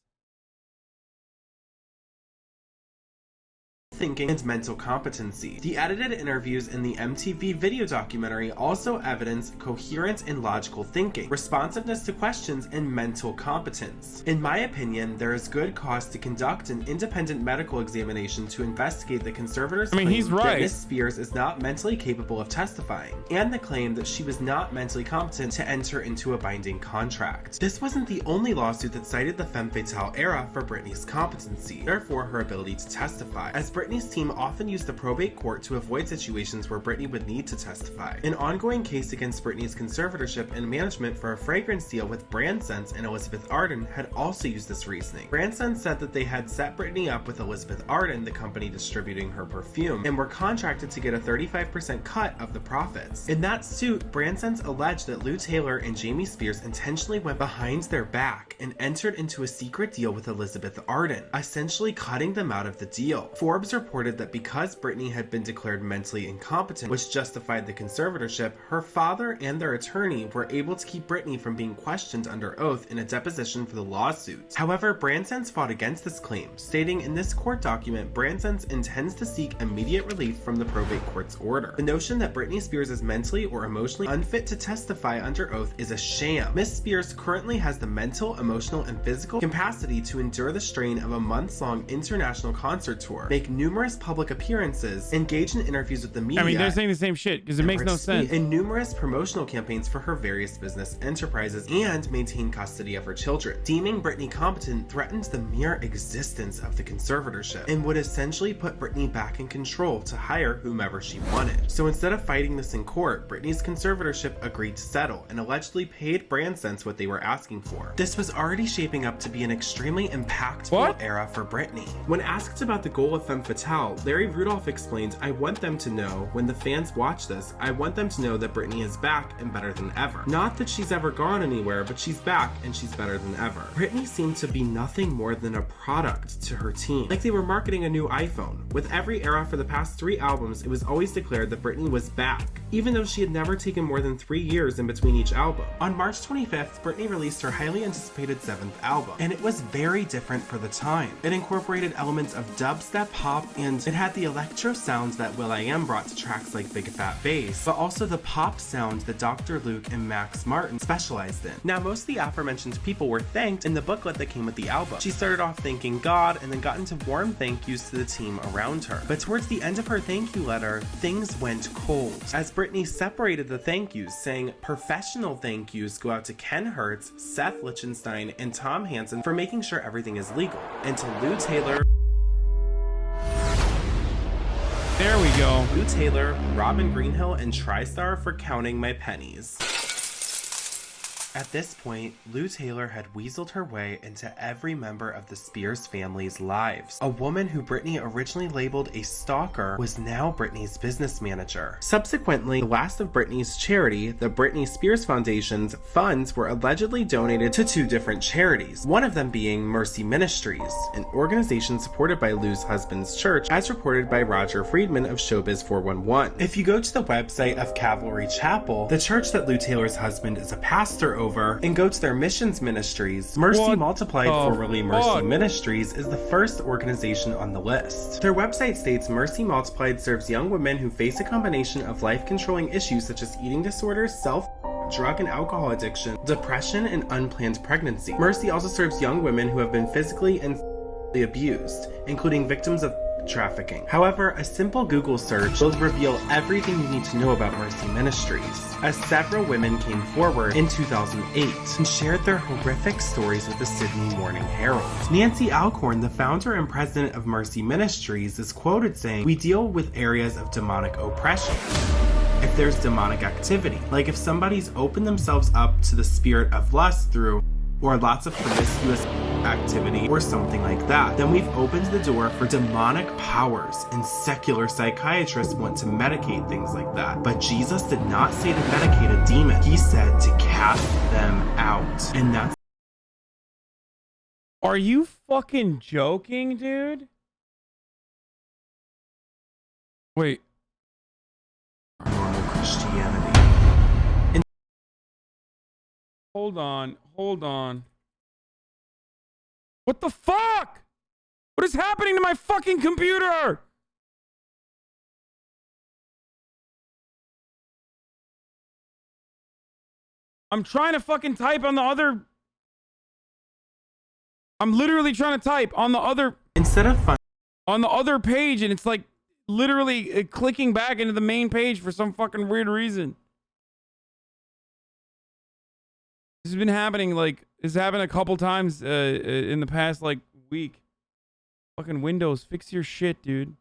Thinking and mental competency. The edited interviews in the MTV video documentary also evidence coherent and logical thinking, responsiveness to questions, and mental competence. In my opinion, there is good cause to conduct an independent medical examination to investigate the conservator's claim he's right. that Ms. Spears is not mentally capable of testifying, and the claim that she was not mentally competent to enter into a binding contract. This wasn't the only lawsuit that cited the femme fatale era for Britney's competency, therefore her ability to testify, as Britney's team often used the probate court to avoid situations where Britney would need to testify. An ongoing case against Britney's conservatorship and management for a fragrance deal with Brandsons and Elizabeth Arden had also used this reasoning. Branson said that they had set Britney up with Elizabeth Arden, the company distributing her perfume, and were contracted to get a 35% cut of the profits. In that suit, Bransons alleged that Lou Taylor and Jamie Spears intentionally went behind their back and entered into a secret deal with Elizabeth Arden, essentially cutting them out of the deal. Forbes reported that because Britney had been declared mentally incompetent, which justified the conservatorship, her father and their attorney were able to keep Britney from being questioned under oath in a deposition for the lawsuit. However, Bransons fought against this claim, stating in this court document Bransons intends to seek immediate relief from the probate court's order. The notion that Britney Spears is mentally or emotionally unfit to testify under oath is a sham. Ms. Spears currently has the mental, emotional, and physical capacity to endure the strain of a months-long international concert tour, make numerous public appearances, engage in interviews with the media. I mean, they're saying the same shit because it makes no sense. In numerous promotional campaigns for her various business enterprises and maintain custody of her children. Deeming Britney competent threatened the mere existence of the conservatorship and would essentially put Britney back in control to hire whomever she wanted. So instead of fighting this in court, Britney's conservatorship agreed to settle and allegedly paid Bransons what they were asking for. This was already shaping up to be an extremely impactful era for Britney. When asked about the goal of femme fatale, Larry Rudolph explained, "I want them to know, when the fans watch this, I want them to know that Britney is back and better than ever. Not that she's ever gone anywhere, but she's back and she's better than ever." Britney seemed to be nothing more than a product to her team, like they were marketing a new iPhone. With every era for the past 3 albums, it was always declared that Britney was back, even though she had never taken more than 3 years in between each album. On March 25th, Britney released her highly anticipated 7th album, and it was very different for the time. It incorporated elements of dubstep, pop, and it had the electro sound that will.i.am brought to tracks like Big Fat Bass, but also the pop sound that Dr. Luke and Max Martin specialized in. Now, most of the aforementioned people were thanked in the booklet that came with the album. She started off thanking God and then got into warm thank yous to the team around her. But towards the end of her thank you letter, things went cold, as Britney separated the thank yous, saying professional thank yous go out to Ken Hertz, Seth Lichtenstein, and Tom Hansen for making sure everything is legal, and to Lou Taylor, there we go. Lou Taylor, Robin Greenhill, and TriStar for counting my pennies. At this point, Lou Taylor had weaseled her way into every member of the Spears family's lives. A woman who Britney originally labeled a stalker was now Britney's business manager. Subsequently, the last of Britney's charity, the Britney Spears Foundation's funds were allegedly donated to 2 different charities, one of them being Mercy Ministries, an organization supported by Lou's husband's church, as reported by Roger Friedman of Showbiz 411. If you go to the website of Calvary Chapel, the church that Lou Taylor's husband is a pastor over, over and go to their missions ministries. Mercy Multiplied, formerly Mercy Ministries, is the first organization on the list. Their website states Mercy Multiplied serves young women who face a combination of life-controlling issues such as eating disorders, drug and alcohol addiction, depression, and unplanned pregnancy. Mercy also serves young women who have been physically and abused, including victims of trafficking. However, a simple Google search will reveal everything you need to know about Mercy Ministries, as several women came forward in 2008 and shared their horrific stories with the Sydney Morning Herald. Nancy Alcorn, the founder and president of Mercy Ministries, is quoted saying, "We deal with areas of demonic oppression. If there's demonic activity, like if somebody's opened themselves up to the spirit of lust through or lots of promiscuous activity or something like that, then we've opened the door for demonic powers, and secular psychiatrists want to medicate things like that. But Jesus did not say to medicate a demon. He said to cast them out." And that's... Are you fucking joking, dude? Wait. Normal Christianity. Hold on. What the fuck? What is happening to my fucking computer? I'm trying to fucking type on the other... I'm literally trying to type on the other... on the other page, and it's like literally clicking back into the main page for some fucking weird reason. This has been happening, like, it's happened a couple times in the past, like, week. Fucking Windows, fix your shit, dude.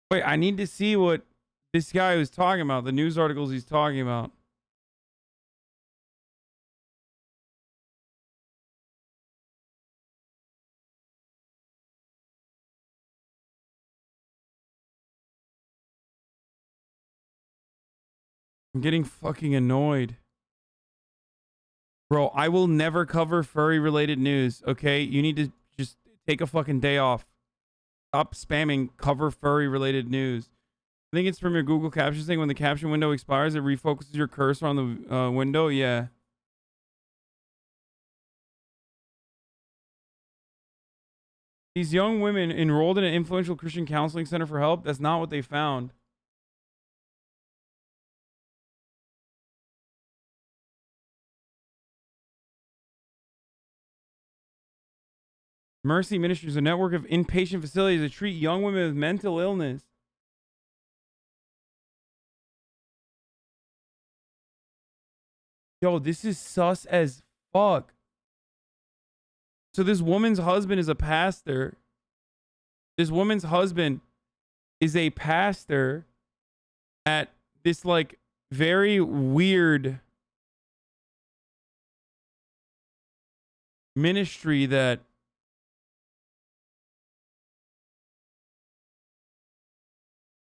Wait, I need to see what this guy was talking about, the news articles he's talking about. I'm getting fucking annoyed. Bro, I will never cover furry related news, okay? You need to just take a fucking day off. Stop spamming cover furry related news. I think it's from your Google Captions thing. When the caption window expires, it refocuses your cursor on the window. Yeah. These young women enrolled in an influential Christian counseling center for help. That's not what they found. Mercy Ministries, a network of inpatient facilities that treat young women with mental illness. Yo, this is sus as fuck. So this woman's husband is a pastor. This woman's husband is a pastor at this, like, very weird ministry that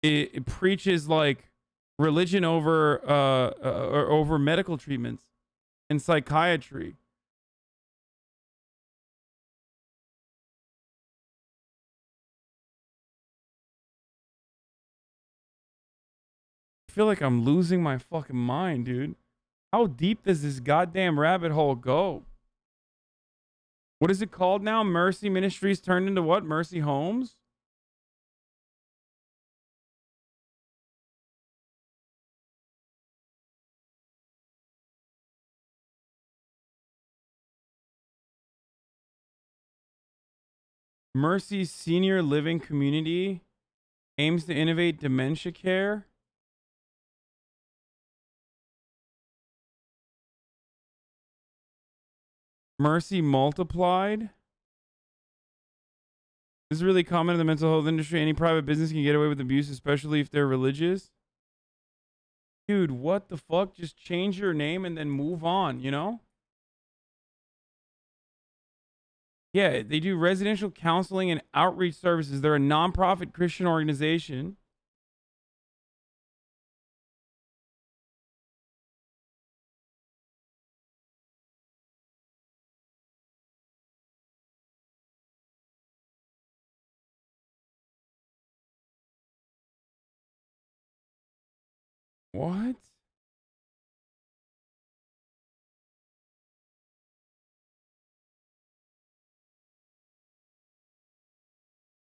it preaches, like, religion over over medical treatments and psychiatry. I feel like I'm losing my fucking mind, dude. How deep does this goddamn rabbit hole go? What is it called now? Mercy Ministries turned into what? Mercy Homes? Mercy's senior living community aims to innovate dementia care. Mercy Multiplied. This is really common in the mental health industry. Any private business can get away with abuse, especially if they're religious. Dude, what the fuck? Just change your name and then move on, you know? Yeah, they do residential counseling and outreach services. They're a nonprofit Christian organization. What?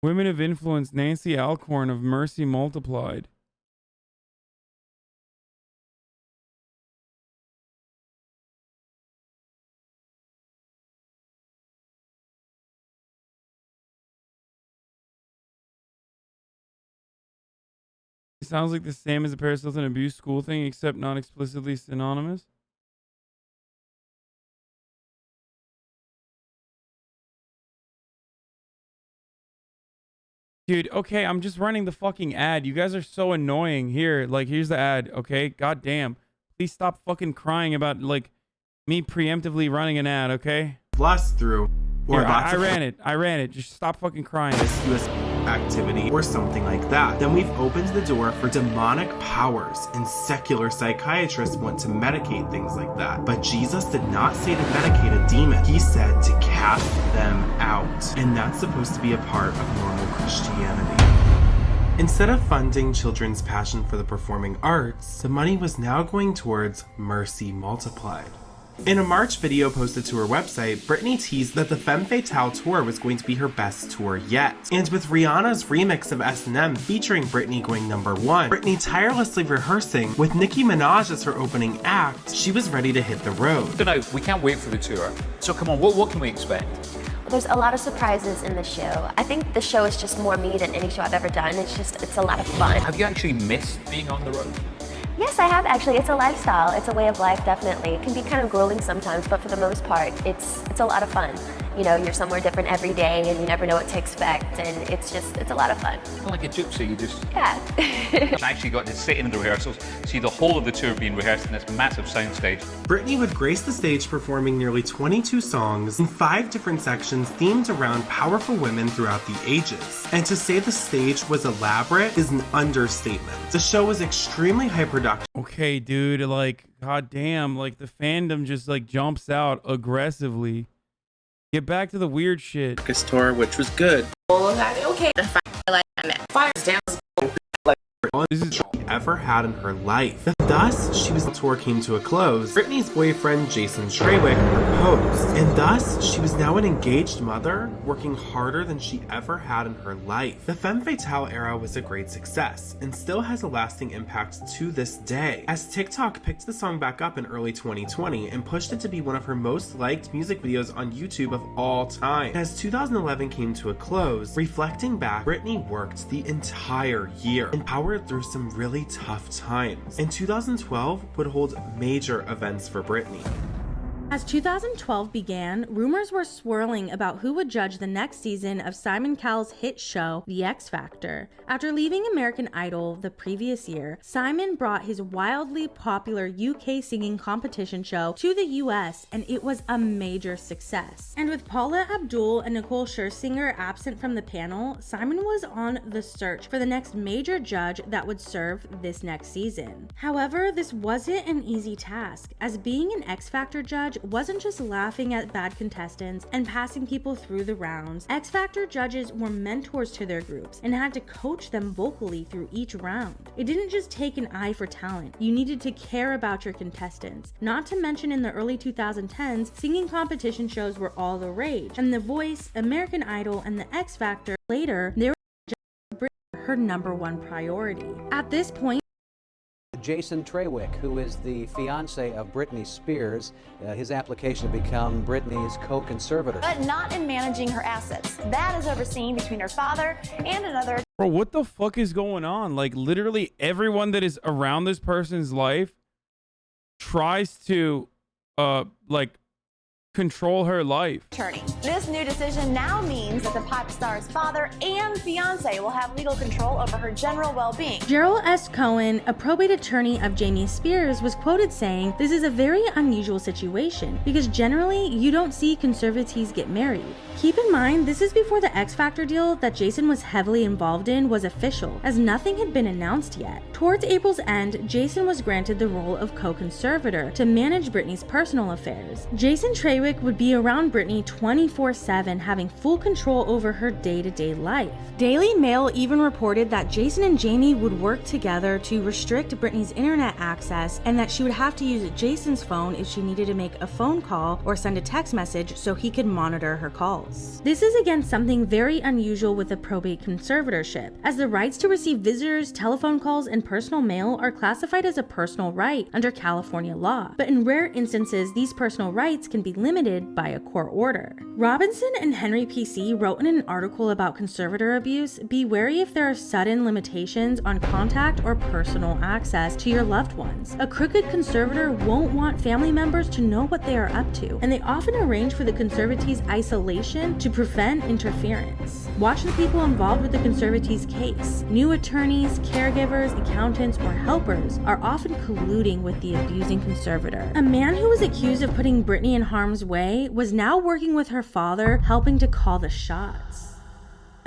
Women of influence, Nancy Alcorn of Mercy Multiplied. It sounds like the same as a Paris Hilton abuse school thing, except not explicitly synonymous. Dude, okay, I'm just running the fucking ad. You guys are so annoying. Here, like, here's the ad, okay? God damn. Please stop fucking crying about, like, me preemptively running an ad, okay? Blast through. Or Here, I ran it. Just stop fucking crying. US activity or something like that. Then we've opened the door for demonic powers, and secular psychiatrists want to medicate things like that. But Jesus did not say to medicate a demon. He said to cast them out. And that's supposed to be a part of normal Christianity. Instead of funding children's passion for the performing arts, the money was now going towards Mercy Multiplied. In a March video posted to her website, Britney teased that the Femme Fatale tour was going to be her best tour yet. And with Rihanna's remix of S&M featuring Britney going #1, Britney tirelessly rehearsing with Nicki Minaj as her opening act, she was ready to hit the road. I don't know, we can't wait for the tour. So come on, what can we expect? There's a lot of surprises in the show. I think the show is just more me than any show I've ever done. It's a lot of fun. Have you actually missed being on the road? Yes, I have actually. It's a lifestyle. It's a way of life, definitely. It can be kind of grueling sometimes, but for the most part, it's a lot of fun. You know, you're somewhere different every day, and you never know what to expect, and it's a lot of fun. Kind of like a gypsy, you just... Yeah. I actually got to sit in the rehearsals, see the whole of the tour being rehearsed in this massive soundstage. Britney would grace the stage performing nearly 22 songs in 5 different sections themed around powerful women throughout the ages. And to say the stage was elaborate is an understatement. The show was extremely high-production. Okay, dude, like, goddamn, like, the fandom just, like, jumps out aggressively. Get back to the weird shit. This tour, which was good. Okay. Fires down. This is all she ever had in her life. Thus, the tour came to a close. Britney's boyfriend, Jason Trawick, proposed. And thus, she was now an engaged mother, working harder than she ever had in her life. The Femme Fatale era was a great success, and still has a lasting impact to this day, as TikTok picked the song back up in early 2020 and pushed it to be one of her most liked music videos on YouTube of all time. As 2011 came to a close, reflecting back, Britney worked the entire year and powered through some really tough times. And 2012 would hold major events for Britney. As 2012 began, rumors were swirling about who would judge the next season of Simon Cowell's hit show, The X Factor. After leaving American Idol the previous year, Simon brought his wildly popular UK singing competition show to the US, and it was a major success. And with Paula Abdul and Nicole Scherzinger absent from the panel, Simon was on the search for the next major judge that would serve this next season. However, this wasn't an easy task, as being an X Factor judge wasn't just laughing at bad contestants and passing people through the rounds. X Factor judges were mentors to their groups and had to coach them vocally through each round. It didn't just take an eye for talent. You needed to care about your contestants. Not to mention, in the early 2010s, singing competition shows were all the rage, and The Voice, American Idol, and The X Factor. Later, they were her #1 priority. At this point, Jason Trawick, who is the fiance of Britney Spears, his application to become Britney's co-conservator. But not in managing her assets. That is overseen between her father and another. Bro, what the fuck is going on? Like, literally everyone that is around this person's life tries to, like, control her life. Attorney. This new decision now means that the pop star's father and fiance will have legal control over her general well-being. Gerald S. Cohen, a probate attorney of Jamie Spears, was quoted saying, "This is a very unusual situation because generally you don't see conservatees get married." Keep in mind, this is before the X Factor deal that Jason was heavily involved in was official, as nothing had been announced yet. Towards April's end, Jason was granted the role of co-conservator to manage Britney's personal affairs. Jason Trawick Trawick would be around Britney 24/7, having full control over her day-to-day life. Daily Mail even reported that Jason and Jamie would work together to restrict Britney's internet access, and that she would have to use Jason's phone if she needed to make a phone call or send a text message so he could monitor her calls. This is again something very unusual with a probate conservatorship, as the rights to receive visitors, telephone calls, and personal mail are classified as a personal right under California law, but in rare instances these personal rights can be limited by a court order. Robinson and Henry PC wrote in an article about conservator abuse, be wary if there are sudden limitations on contact or personal access to your loved ones. A crooked conservator won't want family members to know what they are up to, and they often arrange for the conservatee's isolation to prevent interference. Watch the people involved with the conservatee's case. New attorneys, caregivers, accountants, or helpers are often colluding with the abusing conservator. A man who was accused of putting Britney in harm's way was now working with her father, helping to call the shots.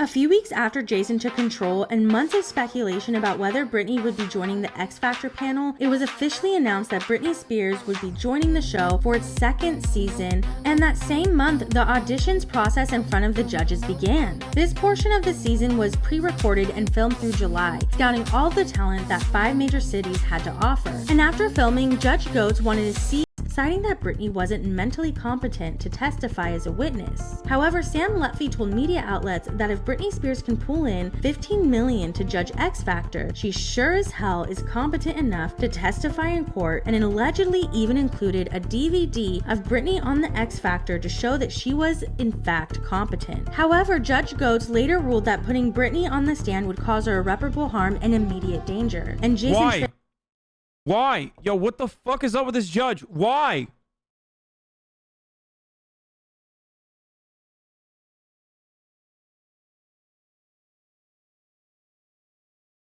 A few weeks after Jason took control and months of speculation about whether Britney would be joining the X Factor panel, it was officially announced that Britney Spears would be joining the show for its second season, and that same month, the auditions process in front of the judges began. This portion of the season was pre-recorded and filmed through July, scouting all the talent that 5 major cities had to offer. And after filming, Judge Goetz wanted to see, citing that Britney wasn't mentally competent to testify as a witness. However, Sam Lutfi told media outlets that if Britney Spears can pull in $15 million to judge X Factor, she sure as hell is competent enough to testify in court, and allegedly even included a DVD of Britney on the X Factor to show that she was in fact competent. However, Judge Goetz later ruled that putting Britney on the stand would cause her irreparable harm and immediate danger. And Jason Why? Yo, what the fuck is up with this judge? Why?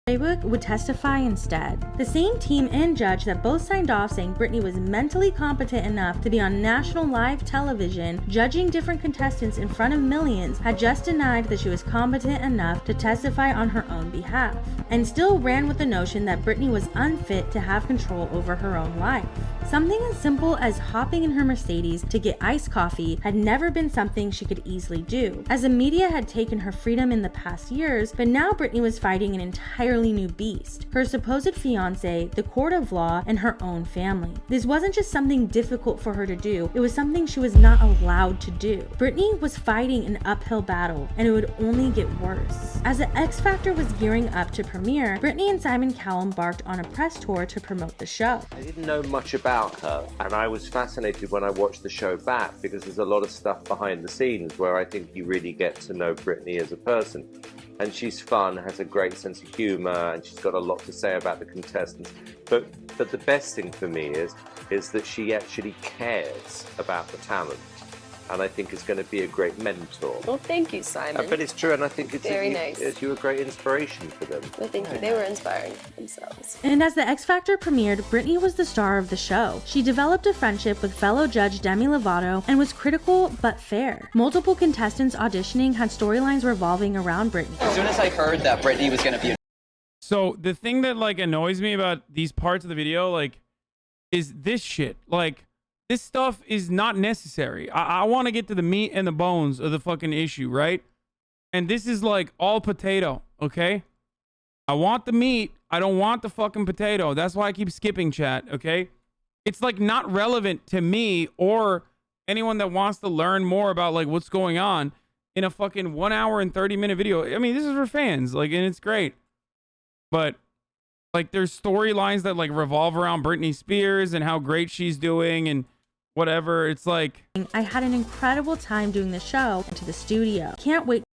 Trawick would testify instead. The same team and judge that both signed off saying Britney was mentally competent enough to be on national live television judging different contestants in front of millions had just denied that she was competent enough to testify on her own behalf, and still ran with the notion that Britney was unfit to have control over her own life. Something as simple as hopping in her Mercedes to get iced coffee had never been something she could easily do, as the media had taken her freedom in the past years, but now Britney was fighting an entirely new beast: her supposed fiance, the court of law, and her own family. This wasn't just something difficult for her to do, it was something she was not allowed to do. Britney was fighting an uphill battle, and it would only get worse. As the X Factor was gearing up to premiere, Britney and Simon Cowell embarked on a press tour to promote the show. I didn't know much about her, and I was fascinated when I watched the show back, because there's a lot of stuff behind the scenes where I think you really get to know Britney as a person. And she's fun, has a great sense of humor, and she's got a lot to say about the contestants. But the best thing for me is that she actually cares about the talent, and I think is going to be a great mentor. Well, thank you, Simon. But it's true, and I think it's very nice. You're a great inspiration for them. Well, thank you. They were inspiring themselves. And as the X Factor premiered, Britney was the star of the show. She developed a friendship with fellow judge Demi Lovato and was critical but fair. Multiple contestants auditioning had storylines revolving around Britney. As soon as I heard that Britney was going to be... So the thing that like annoys me about these parts of the video, like, is this shit. Like, this stuff is not necessary. I want to get to the meat and the bones of the fucking issue, right? And this is like all potato, okay? I want the meat. I don't want the fucking potato. That's why I keep skipping chat, okay? It's like not relevant to me or anyone that wants to learn more about like what's going on in a fucking 1 hour and 30-minute video. I mean, this is for fans, like, and it's great. But like there's storylines that like revolve around Britney Spears and how great she's doing and whatever. It's like, I had an incredible time doing the show and to the studio. Can't wait.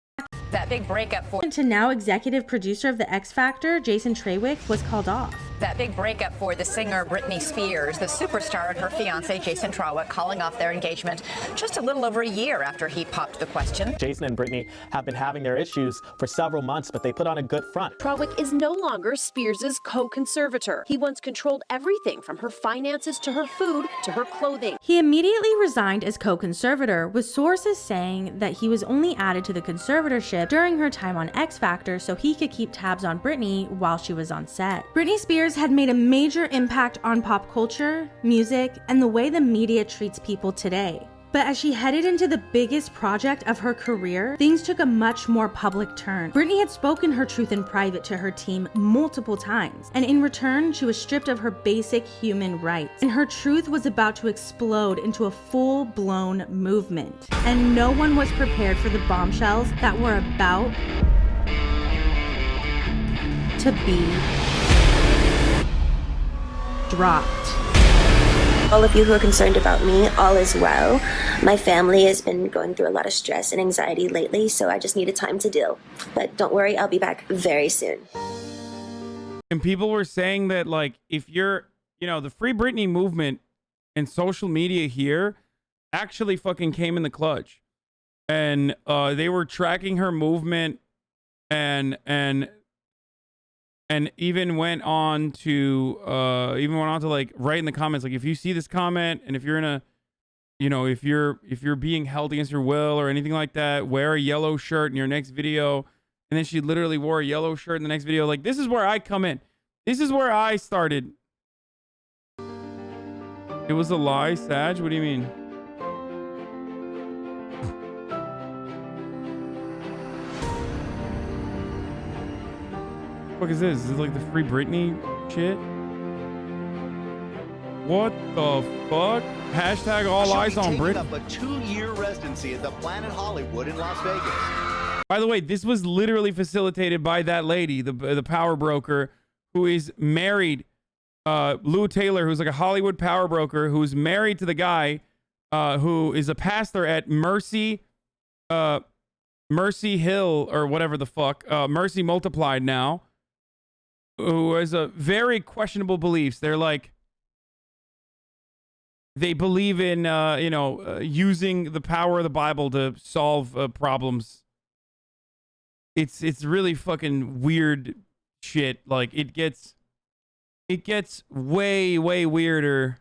That big breakup for... To now executive producer of the X Factor, Jason Trawick, was called off. That big breakup for the singer Britney Spears, the superstar, and her fiance Jason Trawick calling off their engagement just a little over a year after he popped the question. Jason and Britney have been having their issues for several months, but they put on a good front. Trawick is no longer Spears' co-conservator. He once controlled everything from her finances to her food to her clothing. He immediately resigned as co-conservator, with sources saying that he was only added to the conservatorship during her time on X Factor so he could keep tabs on Britney while she was on set. Britney Spears had made a major impact on pop culture, music, and the way the media treats people today. But as she headed into the biggest project of her career, things took a much more public turn. Britney had spoken her truth in private to her team multiple times, and in return, she was stripped of her basic human rights. And her truth was about to explode into a full-blown movement. And no one was prepared for the bombshells that were about to be dropped. All of you who are concerned about me, all is well. My family has been going through a lot of stress and anxiety lately, so I just needed time to deal. But don't worry, I'll be back very soon. And people were saying that, like, if you're, you know, the Free Britney movement and social media here actually fucking came in the clutch. And they were tracking her movement and even went on to like write in the comments, like, if you see this comment and if you're in a, you know, if you're being held against your will or anything like that, wear a yellow shirt in your next video. And then she literally wore a yellow shirt in the next video. Like, this is where I come in. This is where I started. It was a lie, Sag? What do you mean? What the fuck is this? Is this like the Free Britney shit? What the fuck? Hashtag all eyes on Britney. Up a 2-year residency at the Planet Hollywood in Las Vegas. By the way, this was literally facilitated by that lady, the power broker, who is married, Lou Taylor, who's like a Hollywood power broker, who's married to the guy who is a pastor at Mercy Hill or whatever the fuck, Mercy Multiplied now, who has a very questionable beliefs. They're like, they believe in, using the power of the Bible to solve problems. It's really fucking weird shit. Like, it gets way, way weirder.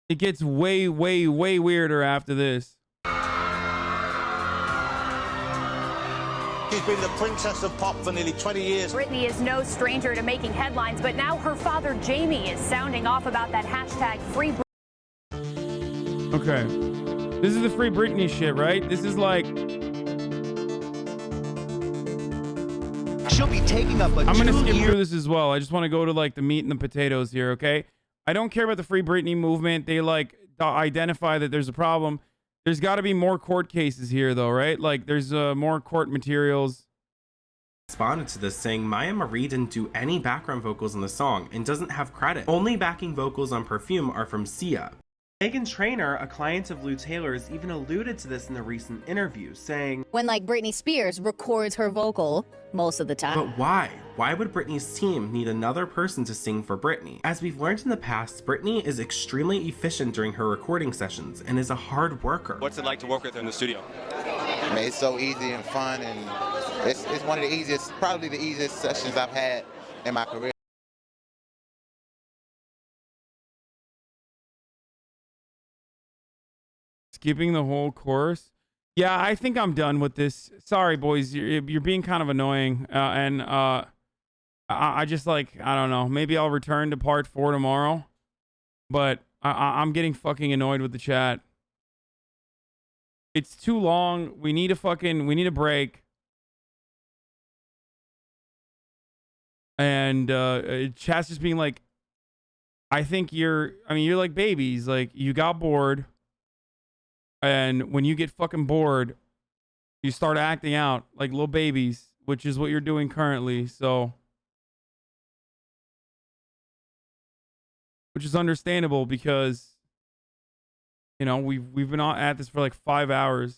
It gets way, way, way weirder after this. She's been the princess of pop for nearly 20 years. Britney is no stranger to making headlines, but now her father, Jamie, is sounding off about that hashtag Free Britney. Okay. This is the Free Britney shit, right? This is like... She'll be taking up a I'm going to skip through this as well. I just want to go to, like, the meat and the potatoes here, okay? I don't care about the Free Britney movement. They, like, identify that there's a problem. There's got to be more court cases here, though, right? Like, there's more court materials. Responded to this saying Maya Marie didn't do any background vocals on the song and doesn't have credit. Only backing vocals on Perfume are from Sia. Meghan Trainor, a client of Lou Taylor's, even alluded to this in a recent interview, saying, when, like, Britney Spears records her vocal most of the time. But why? Why would Britney's team need another person to sing for Britney? As we've learned in the past, Britney is extremely efficient during her recording sessions and is a hard worker. What's it like to work with her in the studio? I mean, it's so easy and fun, and it's one of the easiest, probably the easiest sessions I've had in my career. Skipping the whole course. Yeah, I think I'm done with this. Sorry, boys. You're being kind of annoying. I just, like, I don't know. Maybe I'll return to part 4 tomorrow. But I'm getting fucking annoyed with the chat. It's too long. We need a break. And chat's just being like, I think you're like babies. Like, you got bored. And when you get fucking bored, you start acting out like little babies, which is what you're doing currently. So, which is understandable because, you know, we've been at this for like 5 hours.